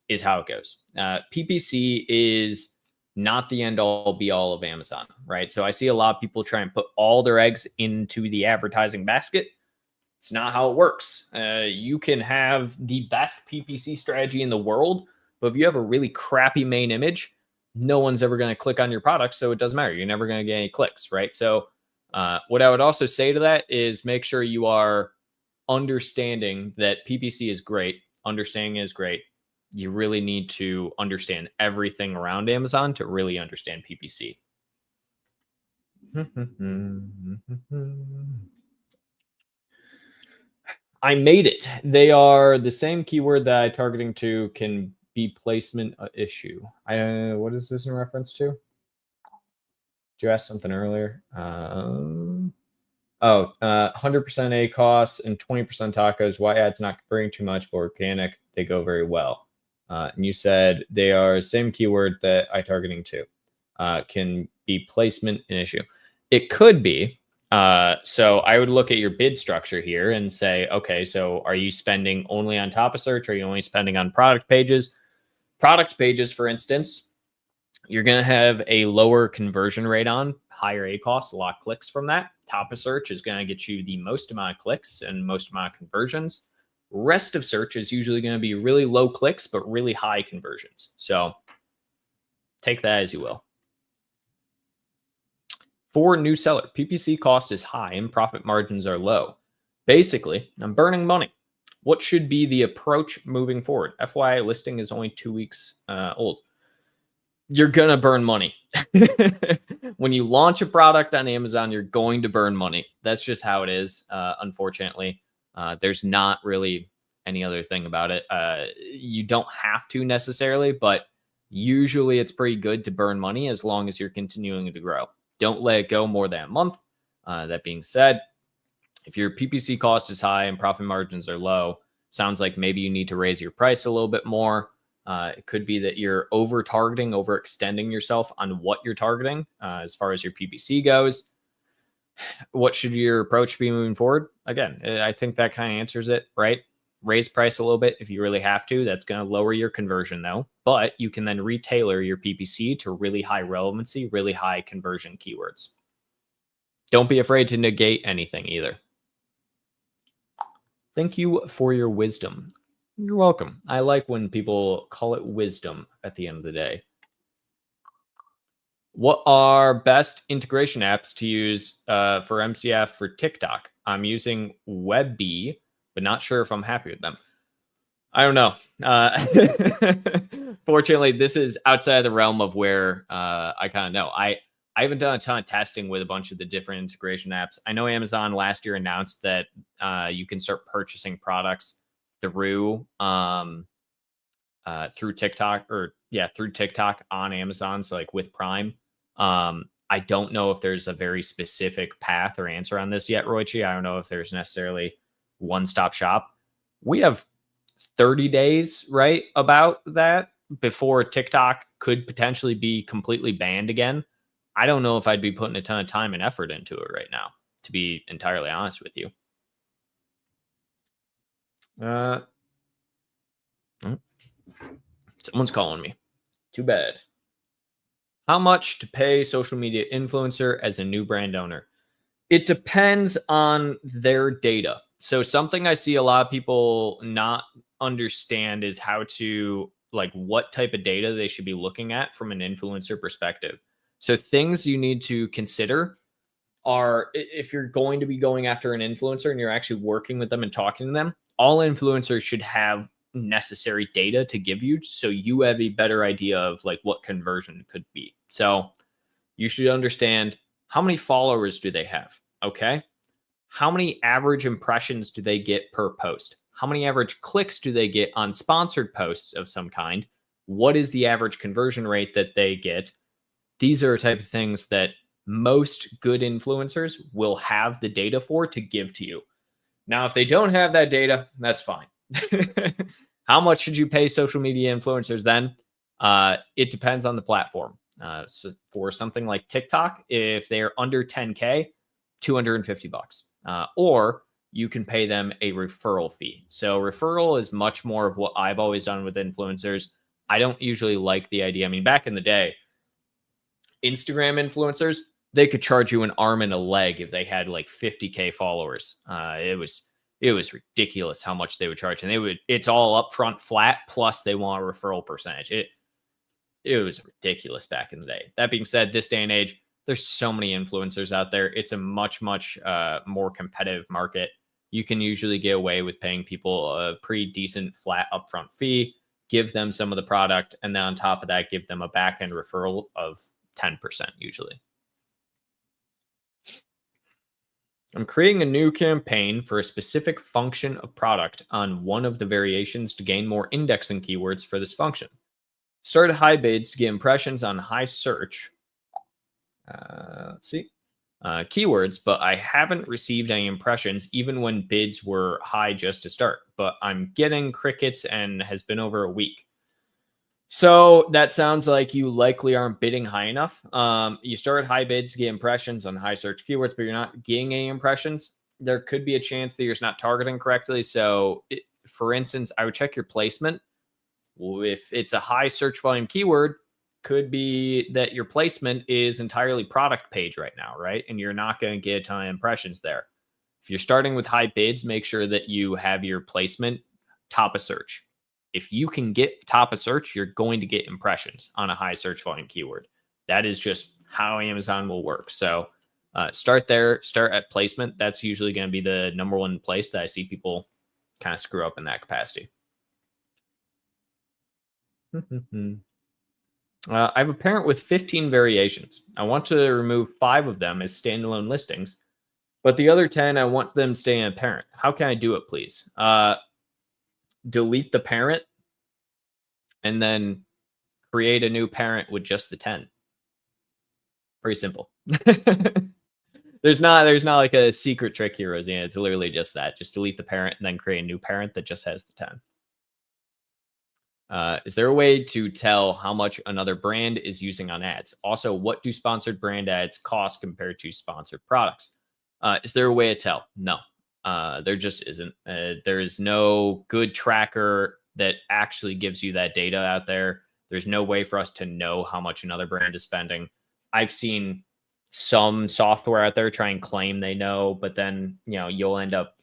is how it goes. PPC is not the end all be all of Amazon, right? So I see a lot of people try and put all their eggs into the advertising basket. It's not how it works. You can have the best PPC strategy in the world, but if you have a really crappy main image, no one's ever going to click on your product. So it doesn't matter. You're never going to get any clicks, right? So what I would also say to that is make sure you are understanding that PPC is great. Understanding is great. You really need to understand everything around Amazon to really understand PPC. I made it. They are the same keyword that I'm targeting to can be placement issue. What is this in reference to? Did you ask something earlier? 100% ACOS and 20% tacos. Why ads not bring too much, but organic, they go very well. And you said they are same keyword that I targeting to. Can be placement an issue? It could be. So I would look at your bid structure here and say, okay, so are you spending only on top of search? Are you only spending on product pages? Product pages, for instance, you're going to have a lower conversion rate on, higher ACOS, a lot of clicks from that. Top of search is going to get you the most amount of clicks and most amount of conversions. Rest of search is usually going to be really low clicks, but really high conversions. So take that as you will. For new seller, PPC cost is high and profit margins are low. Basically, I'm burning money. What should be the approach moving forward? FYI, listing is only 2 weeks old. You're going to burn money. When you launch a product on Amazon, you're going to burn money. That's just how it is, unfortunately. There's not really any other thing about it. You don't have to necessarily, but usually it's pretty good to burn money as long as you're continuing to grow. Don't let it go more than a month. That being said, if your PPC cost is high and profit margins are low, sounds like maybe you need to raise your price a little bit more. It could be that you're over-targeting, overextending yourself on what you're targeting as far as your PPC goes. What should your approach be moving forward? Again, I think that kind of answers it, right? Raise price a little bit if you really have to. That's going to lower your conversion though, but you can then retailor your PPC to really high relevancy, really high conversion keywords. Don't be afraid to negate anything either. Thank you for your wisdom. You're welcome. I like when people call it wisdom at the end of the day. What are best integration apps to use for MCF for TikTok? I'm using WebBee, but not sure if I'm happy with them. I don't know. Fortunately, this is outside of the realm of where I kind of know. I haven't done a ton of testing with a bunch of the different integration apps. I know Amazon last year announced that you can start purchasing products through TikTok through TikTok on Amazon. So like with Prime. I don't know if there's a very specific path or answer on this yet, Roichi. I don't know if there's necessarily one-stop shop. We have 30 days, right, about that before TikTok could potentially be completely banned again. I don't know if I'd be putting a ton of time and effort into it right now, to be entirely honest with you. Someone's calling me. Too bad. How much to pay social media influencer as a new brand owner? It depends on their data. So something I see a lot of people not understand is how to, like, what type of data they should be looking at from an influencer perspective. So things you need to consider are, if you're going to be going after an influencer and you're actually working with them and talking to them, all influencers should have necessary data to give you so you have a better idea of like what conversion could be. So you should understand, how many followers do they have? Okay. How many average impressions do they get per post? How many average clicks do they get on sponsored posts of some kind? What is the average conversion rate that they get? These are a type of things that most good influencers will have the data for to give to you. Now, if they don't have that data, that's fine. How much should you pay social media influencers then? It depends on the platform. So for something like TikTok, if they're under 10K, $250. Or you can pay them a referral fee. So referral is much more of what I've always done with influencers. I don't usually like the idea. I mean, back in the day, Instagram influencers, they could charge you an arm and a leg if they had like 50K followers. It was ridiculous how much they would charge, and it's all upfront flat, plus they want a referral percentage. It was ridiculous back in the day. That being said, this day and age, there's so many influencers out there. It's a much more competitive market. You can usually get away with paying people a pretty decent flat upfront fee, give them some of the product, and then on top of that, give them a back end referral of 10% usually. I'm creating a new campaign for a specific function of product on one of the variations to gain more indexing keywords for this function. Started high bids to get impressions on high search. Let's see. Keywords, but I haven't received any impressions even when bids were high just to start. But I'm getting crickets and has been over a week. So that sounds like you likely aren't bidding high enough. You start high bids to get impressions on high search keywords, but you're not getting any impressions. There could be a chance that you're just not targeting correctly. So for instance, I would check your placement. If it's a high search volume keyword, could be that your placement is entirely product page right now, right? And you're not going to get a ton of impressions there. If you're starting with high bids, make sure that you have your placement top of search. If you can get top of search, you're going to get impressions on a high search volume keyword. That is just how Amazon will work. So start there, start at placement. That's usually going to be the number one place that I see people kind of screw up in that capacity. I have a parent with 15 variations. I want to remove 5 of them as standalone listings, but the other 10, I want them staying a parent. How can I do it, please? Delete the parent and then create a new parent with just the 10. Pretty simple. There's not like a secret trick here, Roseanne. It's literally just that. Just delete the parent and then create a new parent that just has the 10. Is there a way to tell how much another brand is using on ads? Also, what do sponsored brand ads cost compared to sponsored products? Is there a way to tell? No, there just isn't. There is no good tracker that actually gives you that data out there. There's no way for us to know how much another brand is spending. I've seen some software out there try and claim they know, but then, you'll end up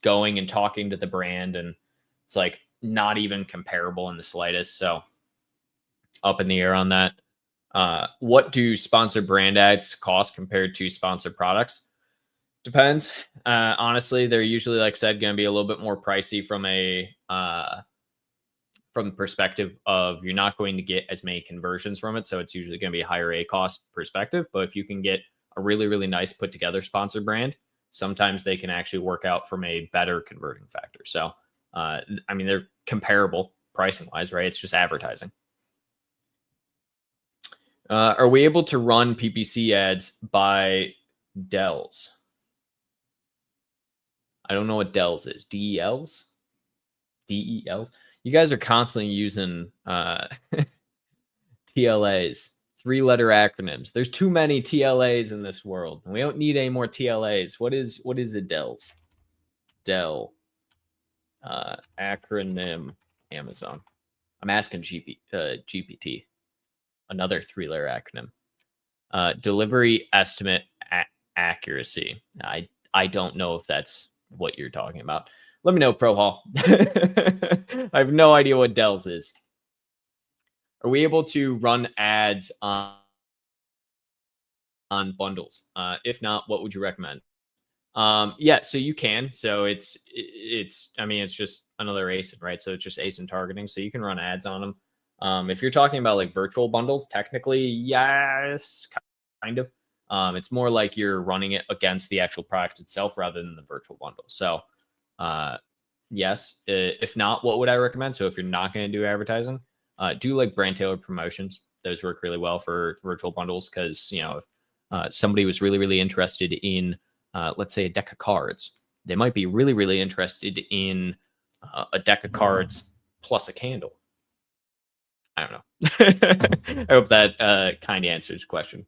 going and talking to the brand and it's like not even comparable in the slightest. So up in the air on that. What do sponsored brand ads cost compared to sponsored products? Depends. Honestly, they're usually, like I said, going to be a little bit more pricey from the perspective of you're not going to get as many conversions from it. So it's usually going to be a higher ACoS perspective. But if you can get a really, really nice put together sponsored brand, sometimes they can actually work out from a better converting factor. So, they're comparable pricing wise, right? It's just advertising. Are we able to run PPC ads by DELs? I don't know what DELs is. DELs? DELs? You guys are constantly using TLAs, 3-letter acronyms. There's too many TLAs in this world. We don't need any more TLAs. What is a DELs? DEL. Acronym Amazon. I'm asking GPT. Another 3-letter acronym. Delivery estimate accuracy. I don't know if that's what you're talking about. Let me know, Pro Hall. I have no idea what Dells is. Are we able to run ads on bundles? If not, what would you recommend? Yeah, so you can. So it's I mean, it's just another ASIN, right? So it's just ASIN targeting. So you can run ads on them. If you're talking about like virtual bundles, technically, yes, kind of. It's more like you're running it against the actual product itself rather than the virtual bundle. So yes. If not, what would I recommend? So if you're not going to do advertising, do like brand tailored promotions. Those work really well for virtual bundles because, you know, if somebody was really, really interested in, let's say, a deck of cards, they might be really, really interested in a deck of cards plus a candle. I don't know. I hope that kind of answers the question.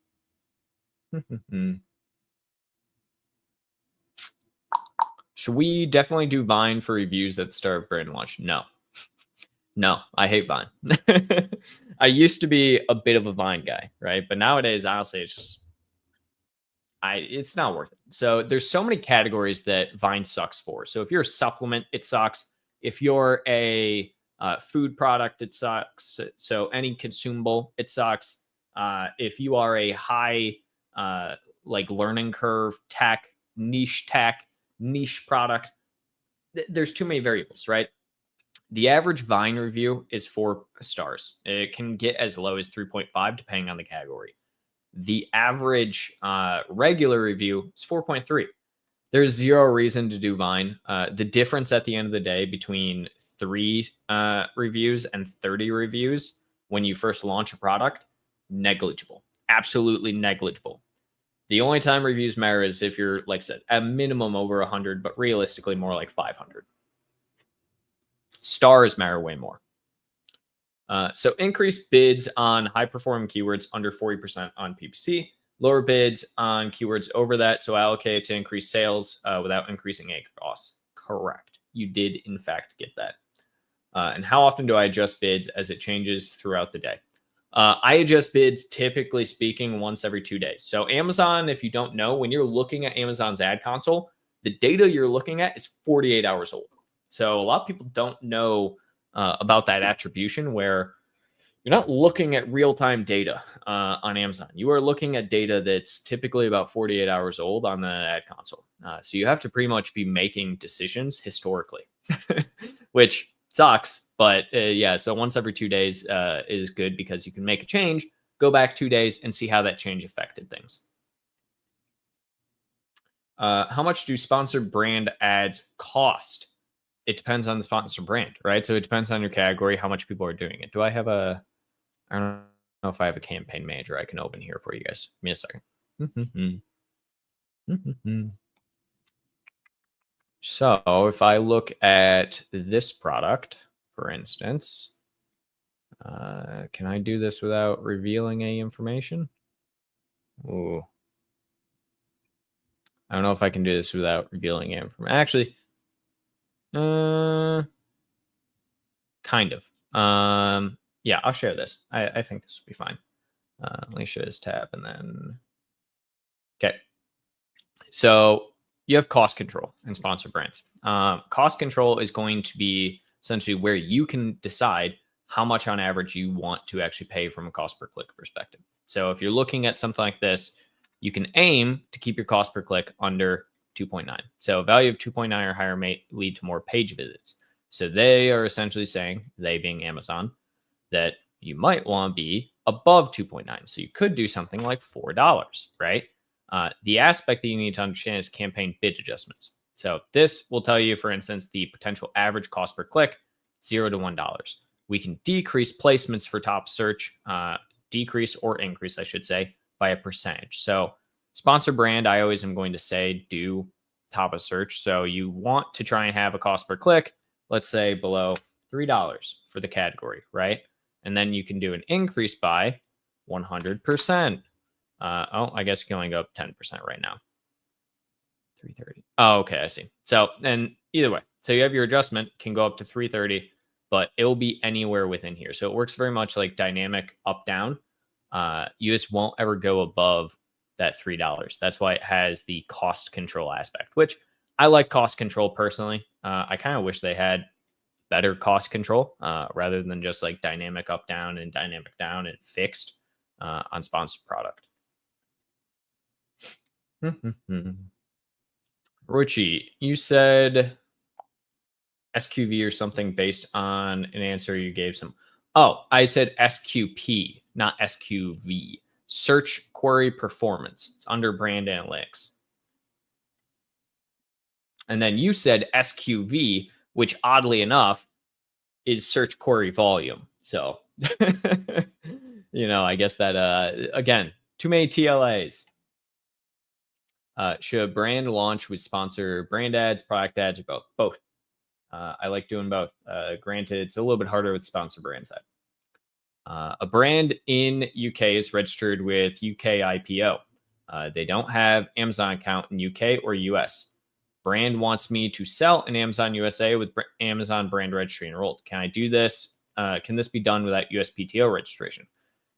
Should we definitely do Vine for reviews at the start of brand launch? No. No, I hate Vine. I used to be a bit of a Vine guy, right? But nowadays, honestly, it's just it's not worth it. So there's so many categories that Vine sucks for. So if you're a supplement, it sucks. If you're a food product, it sucks. So any consumable, it sucks. If you are a high like learning curve niche product, there's too many variables, right? The average Vine review is 4 stars. It can get as low as 3.5 depending on the category. The average regular review is 4.3. There's zero reason to do Vine. The difference at the end of the day between 3 reviews and 30 reviews when you first launch a product, negligible. Absolutely negligible. The only time reviews matter is if you're, like I said, at minimum over 100, but realistically more like 500. Stars matter way more. So increased bids on high-performing keywords under 40% on PPC. Lower bids on keywords over that. So allocate to increase sales without increasing ad costs. Correct. You did, in fact, get that. And how often do I adjust bids as it changes throughout the day? I adjust bids, typically speaking, once every 2 days. So Amazon, if you don't know, when you're looking at Amazon's ad console, the data you're looking at is 48 hours old. So a lot of people don't know about that attribution where you're not looking at real-time data on Amazon. You are looking at data that's typically about 48 hours old on the ad console. So you have to pretty much be making decisions historically, which sucks. But yeah, so once every 2 days is good because you can make a change, go back 2 days and see how that change affected things. How much do sponsored brand ads cost? It depends on the sponsor brand, right? So it depends on your category, how much people are doing it. I don't know if I have a campaign manager I can open here for you guys. Give me a second. So if I look at this product, for instance, can I do this without revealing any information? Ooh. I don't know if I can do this without revealing any information. Actually, kind of. Yeah, I'll share this. I think this will be fine. Let me share this tab and then. Okay. So you have cost control in sponsor brands. Cost control is going to be essentially where you can decide how much on average you want to actually pay from a cost per click perspective. So if you're looking at something like this, you can aim to keep your cost per click under 2.9. So a value of 2.9 or higher may lead to more page visits. So they are essentially saying, they being Amazon, that you might want to be above 2.9. So you could do something like $4, right? The aspect that you need to understand is campaign bid adjustments. So this will tell you, for instance, the potential average cost per click, $0 to $1. We can decrease placements for top search, decrease or increase, I should say, by a percentage. So sponsor brand, I always am going to say do top of search. So you want to try and have a cost per click, let's say below $3 for the category, right? And then you can do an increase by 100%. I guess you can only go up 10% right now. 330. Oh, okay, I see. So, and either way, so you have your adjustment can go up to 330, but it will be anywhere within here. So it works very much like dynamic up down. You just won't ever go above that $3. That's why it has the cost control aspect, which I like cost control personally. I kind of wish they had better cost control rather than just like dynamic up, down and dynamic down and fixed on sponsored product. Ruchi, you said SQV or something based on an answer you gave some. Oh, I said SQP, not SQV. Search query performance. It's under brand analytics. And then you said SQV, which oddly enough is search query volume. So, I guess that, again, too many TLAs. Should a brand launch with sponsor brand ads, product ads, or both? Both. I like doing both. Granted, it's a little bit harder with sponsor brand side. A brand in UK is registered with UK IPO. They don't have Amazon account in UK or US. Brand wants me to sell in Amazon USA with Amazon brand registry enrolled. Can I do this? Can this be done without USPTO registration?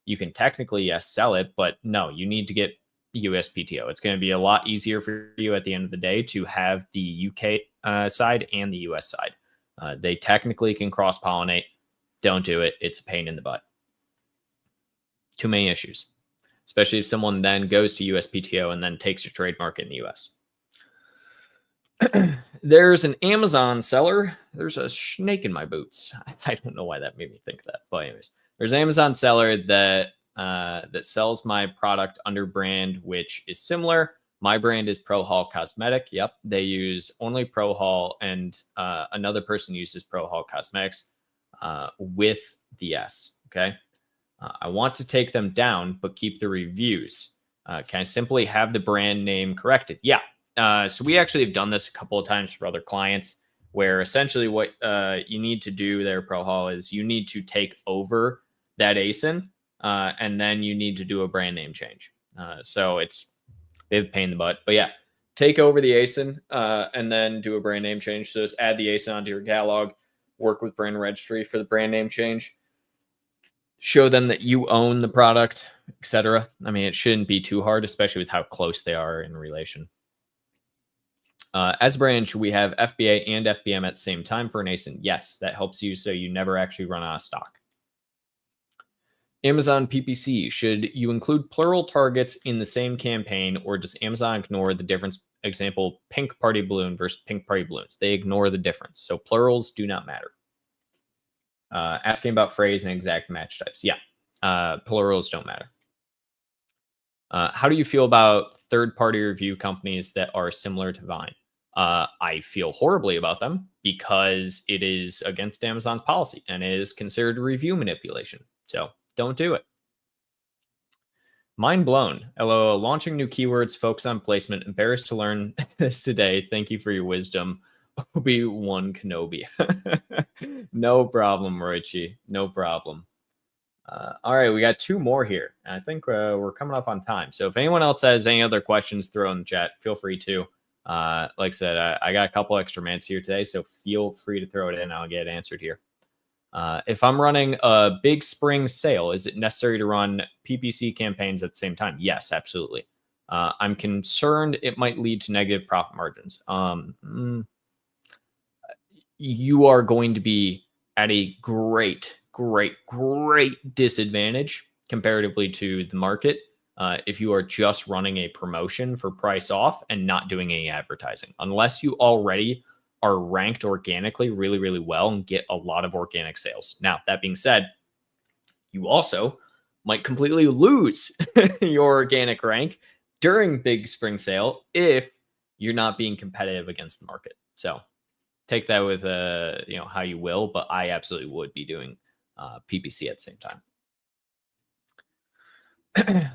You can technically, yes, sell it, but no, you need to get USPTO. It's going to be a lot easier for you at the end of the day to have the UK side and the US side. They technically can cross-pollinate. Don't do it. It's a pain in the butt. Too many issues, especially if someone then goes to USPTO and then takes your trademark in the US. There's an Amazon seller. There's a snake in my boots. I don't know why that made me think that. But anyways, there's an Amazon seller that sells my product under brand, which is similar. My brand is Pro Haul Cosmetic. Yep, they use only Pro Haul, and another person uses Pro Haul Cosmetics with the S. Okay. I want to take them down, but keep the reviews. Can I simply have the brand name corrected? Yeah. So we actually have done this a couple of times for other clients, where essentially what you need to do there, Pro Haul, is you need to take over that ASIN, and then you need to do a brand name change. So it's a pain in the butt. But yeah, take over the ASIN and then do a brand name change. So just add the ASIN onto your catalog, work with brand registry for the brand name change. Show them that you own the product, etc. I mean, it shouldn't be too hard, especially with how close they are in relation. As a brand, should we have FBA and FBM at the same time for an ASIN? Yes, that helps you so you never actually run out of stock. Amazon PPC, should you include plural targets in the same campaign, or does Amazon ignore the difference? Example, pink party balloon versus pink party balloons. They ignore the difference. So plurals do not matter. Asking about phrase and exact match types. Yeah, plurals don't matter. How do you feel about third-party review companies that are similar to Vine? I feel horribly about them because it is against Amazon's policy and it is considered review manipulation. So don't do it. Mind blown. LOL, launching new keywords, focus on placement. Embarrassed to learn this today. Thank you for your wisdom. Obi-Wan Kenobi. No problem, Richie. No problem. All right, we got two more here. I think we're coming up on time. So if anyone else has any other questions, throw in the chat. Feel free to. Like I said, I got a couple extra minutes here today, so feel free to throw it in. I'll get it answered here. If I'm running a big spring sale, is it necessary to run PPC campaigns at the same time? Yes, absolutely. I'm concerned it might lead to negative profit margins. You are going to be at a great disadvantage comparatively to the market if you are just running a promotion for price off and not doing any advertising, unless you already are ranked organically really, really well and get a lot of organic sales. Now, that being said, you also might completely lose your organic rank during big spring sale if you're not being competitive against the market. So take that with how you will, but I absolutely would be doing PPC at the same time.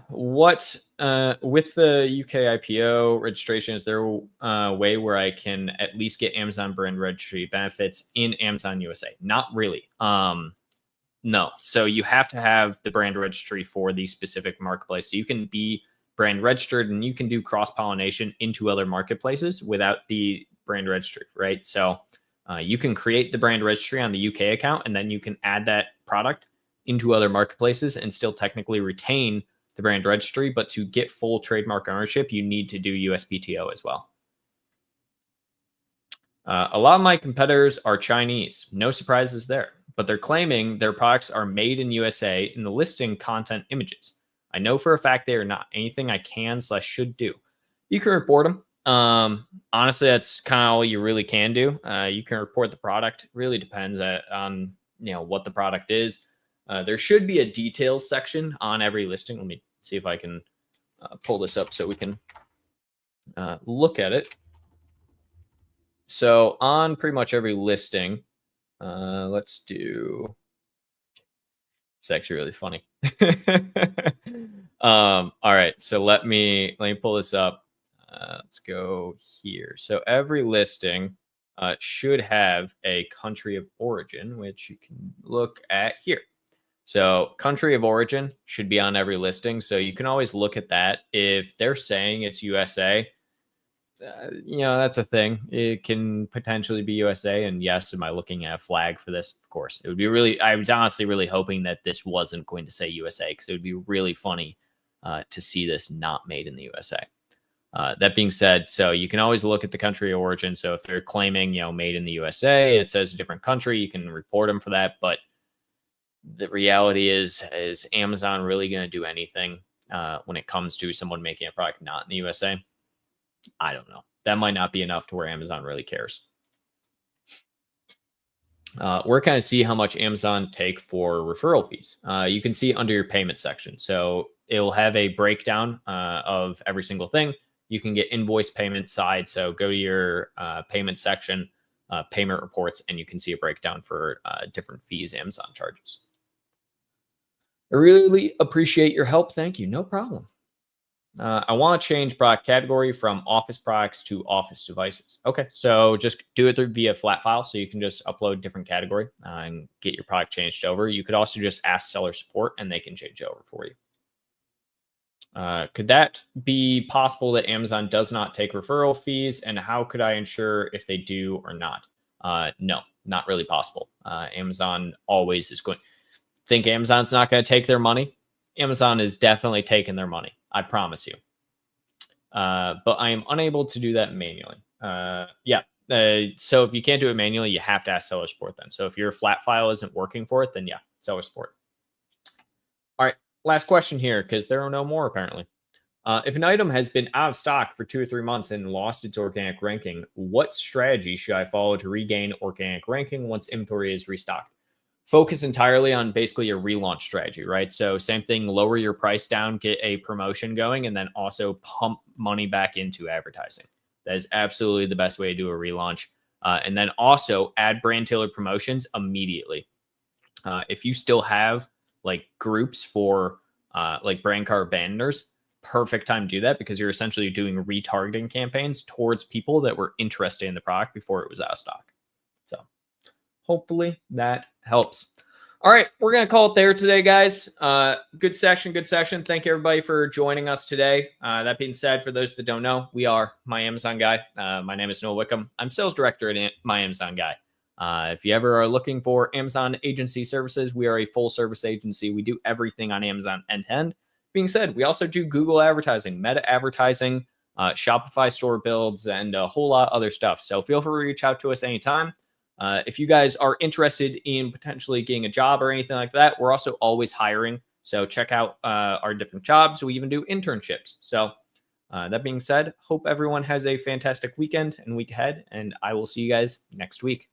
What with the UK IPO registration, is there a way where I can at least get Amazon brand registry benefits in Amazon USA? Not really. No. So you have to have the brand registry for the specific marketplace. So you can be brand registered and you can do cross-pollination into other marketplaces without the brand registry, right? So you can create the brand registry on the UK account, and then you can add that product into other marketplaces and still technically retain the brand registry, but to get full trademark ownership, you need to do USPTO as well. A lot of my competitors are Chinese. No surprises there, but they're claiming their products are made in USA in the listing content images. I know for a fact they are not. Anything I can/should do. You can report them. Honestly, that's kind of all you really can do. You can report the product. It really depends on what the product is. There should be a details section on every listing. Let me see if I can pull this up so we can look at it. So on pretty much every listing, let's do. It's actually really funny. All right, so let me pull this up. Let's go here. So every listing should have a country of origin, which you can look at here. So country of origin should be on every listing. So you can always look at that. If they're saying it's USA, that's a thing. It can potentially be USA. And yes, am I looking at a flag for this? Of course. It would be really, I was honestly really hoping that this wasn't going to say USA, because it would be really funny to see this not made in the USA. That being said, so you can always look at the country of origin. So if they're claiming, made in the USA, it says a different country, you can report them for that. But the reality is Amazon really going to do anything when it comes to someone making a product not in the USA? I don't know. That might not be enough to where Amazon really cares. We're going to see how much Amazon take for referral fees. You can see under your payment section. So it will have a breakdown of every single thing. You can get invoice payment side. So go to your payment section, payment reports, and you can see a breakdown for different fees Amazon charges. I really appreciate your help. Thank you. No problem. I want to change product category from office products to office devices. Okay, so just do it via flat file. So you can just upload different category and get your product changed over. You could also just ask seller support and they can change over for you. Could that be possible that Amazon does not take referral fees? And how could I ensure if they do or not? No, not really possible. Amazon always is going. Think Amazon's not going to take their money? Amazon is definitely taking their money. I promise you. But I am unable to do that manually. So if you can't do it manually, you have to ask seller support then. So if your flat file isn't working for it, then yeah, seller support. All right, last question here, because there are no more apparently. If an item has been out of stock for 2 or 3 months and lost its organic ranking, what strategy should I follow to regain organic ranking once inventory is restocked? Focus entirely on basically your relaunch strategy, right? So same thing, lower your price down, get a promotion going, and then also pump money back into advertising. That is absolutely the best way to do a relaunch. And then also add brand tailored promotions immediately. If you still have like groups for like brand card banners, perfect time to do that, because you're essentially doing retargeting campaigns towards people that were interested in the product before it was out of stock. So hopefully that helps. All right, we're going to call it there today, guys. Good session. Thank you, everybody, for joining us today. That being said, for those that don't know, we are My Amazon Guy. My name is Noah Wickham. I'm sales director at My Amazon Guy. If you ever are looking for Amazon agency services, we are a full service agency. We do everything on Amazon end to end. Being said, we also do Google advertising, Meta advertising, Shopify store builds, and a whole lot of other stuff. So feel free to reach out to us anytime. If you guys are interested in potentially getting a job or anything like that, we're also always hiring. So check out our different jobs. We even do internships. So that being said, hope everyone has a fantastic weekend and week ahead, and I will see you guys next week.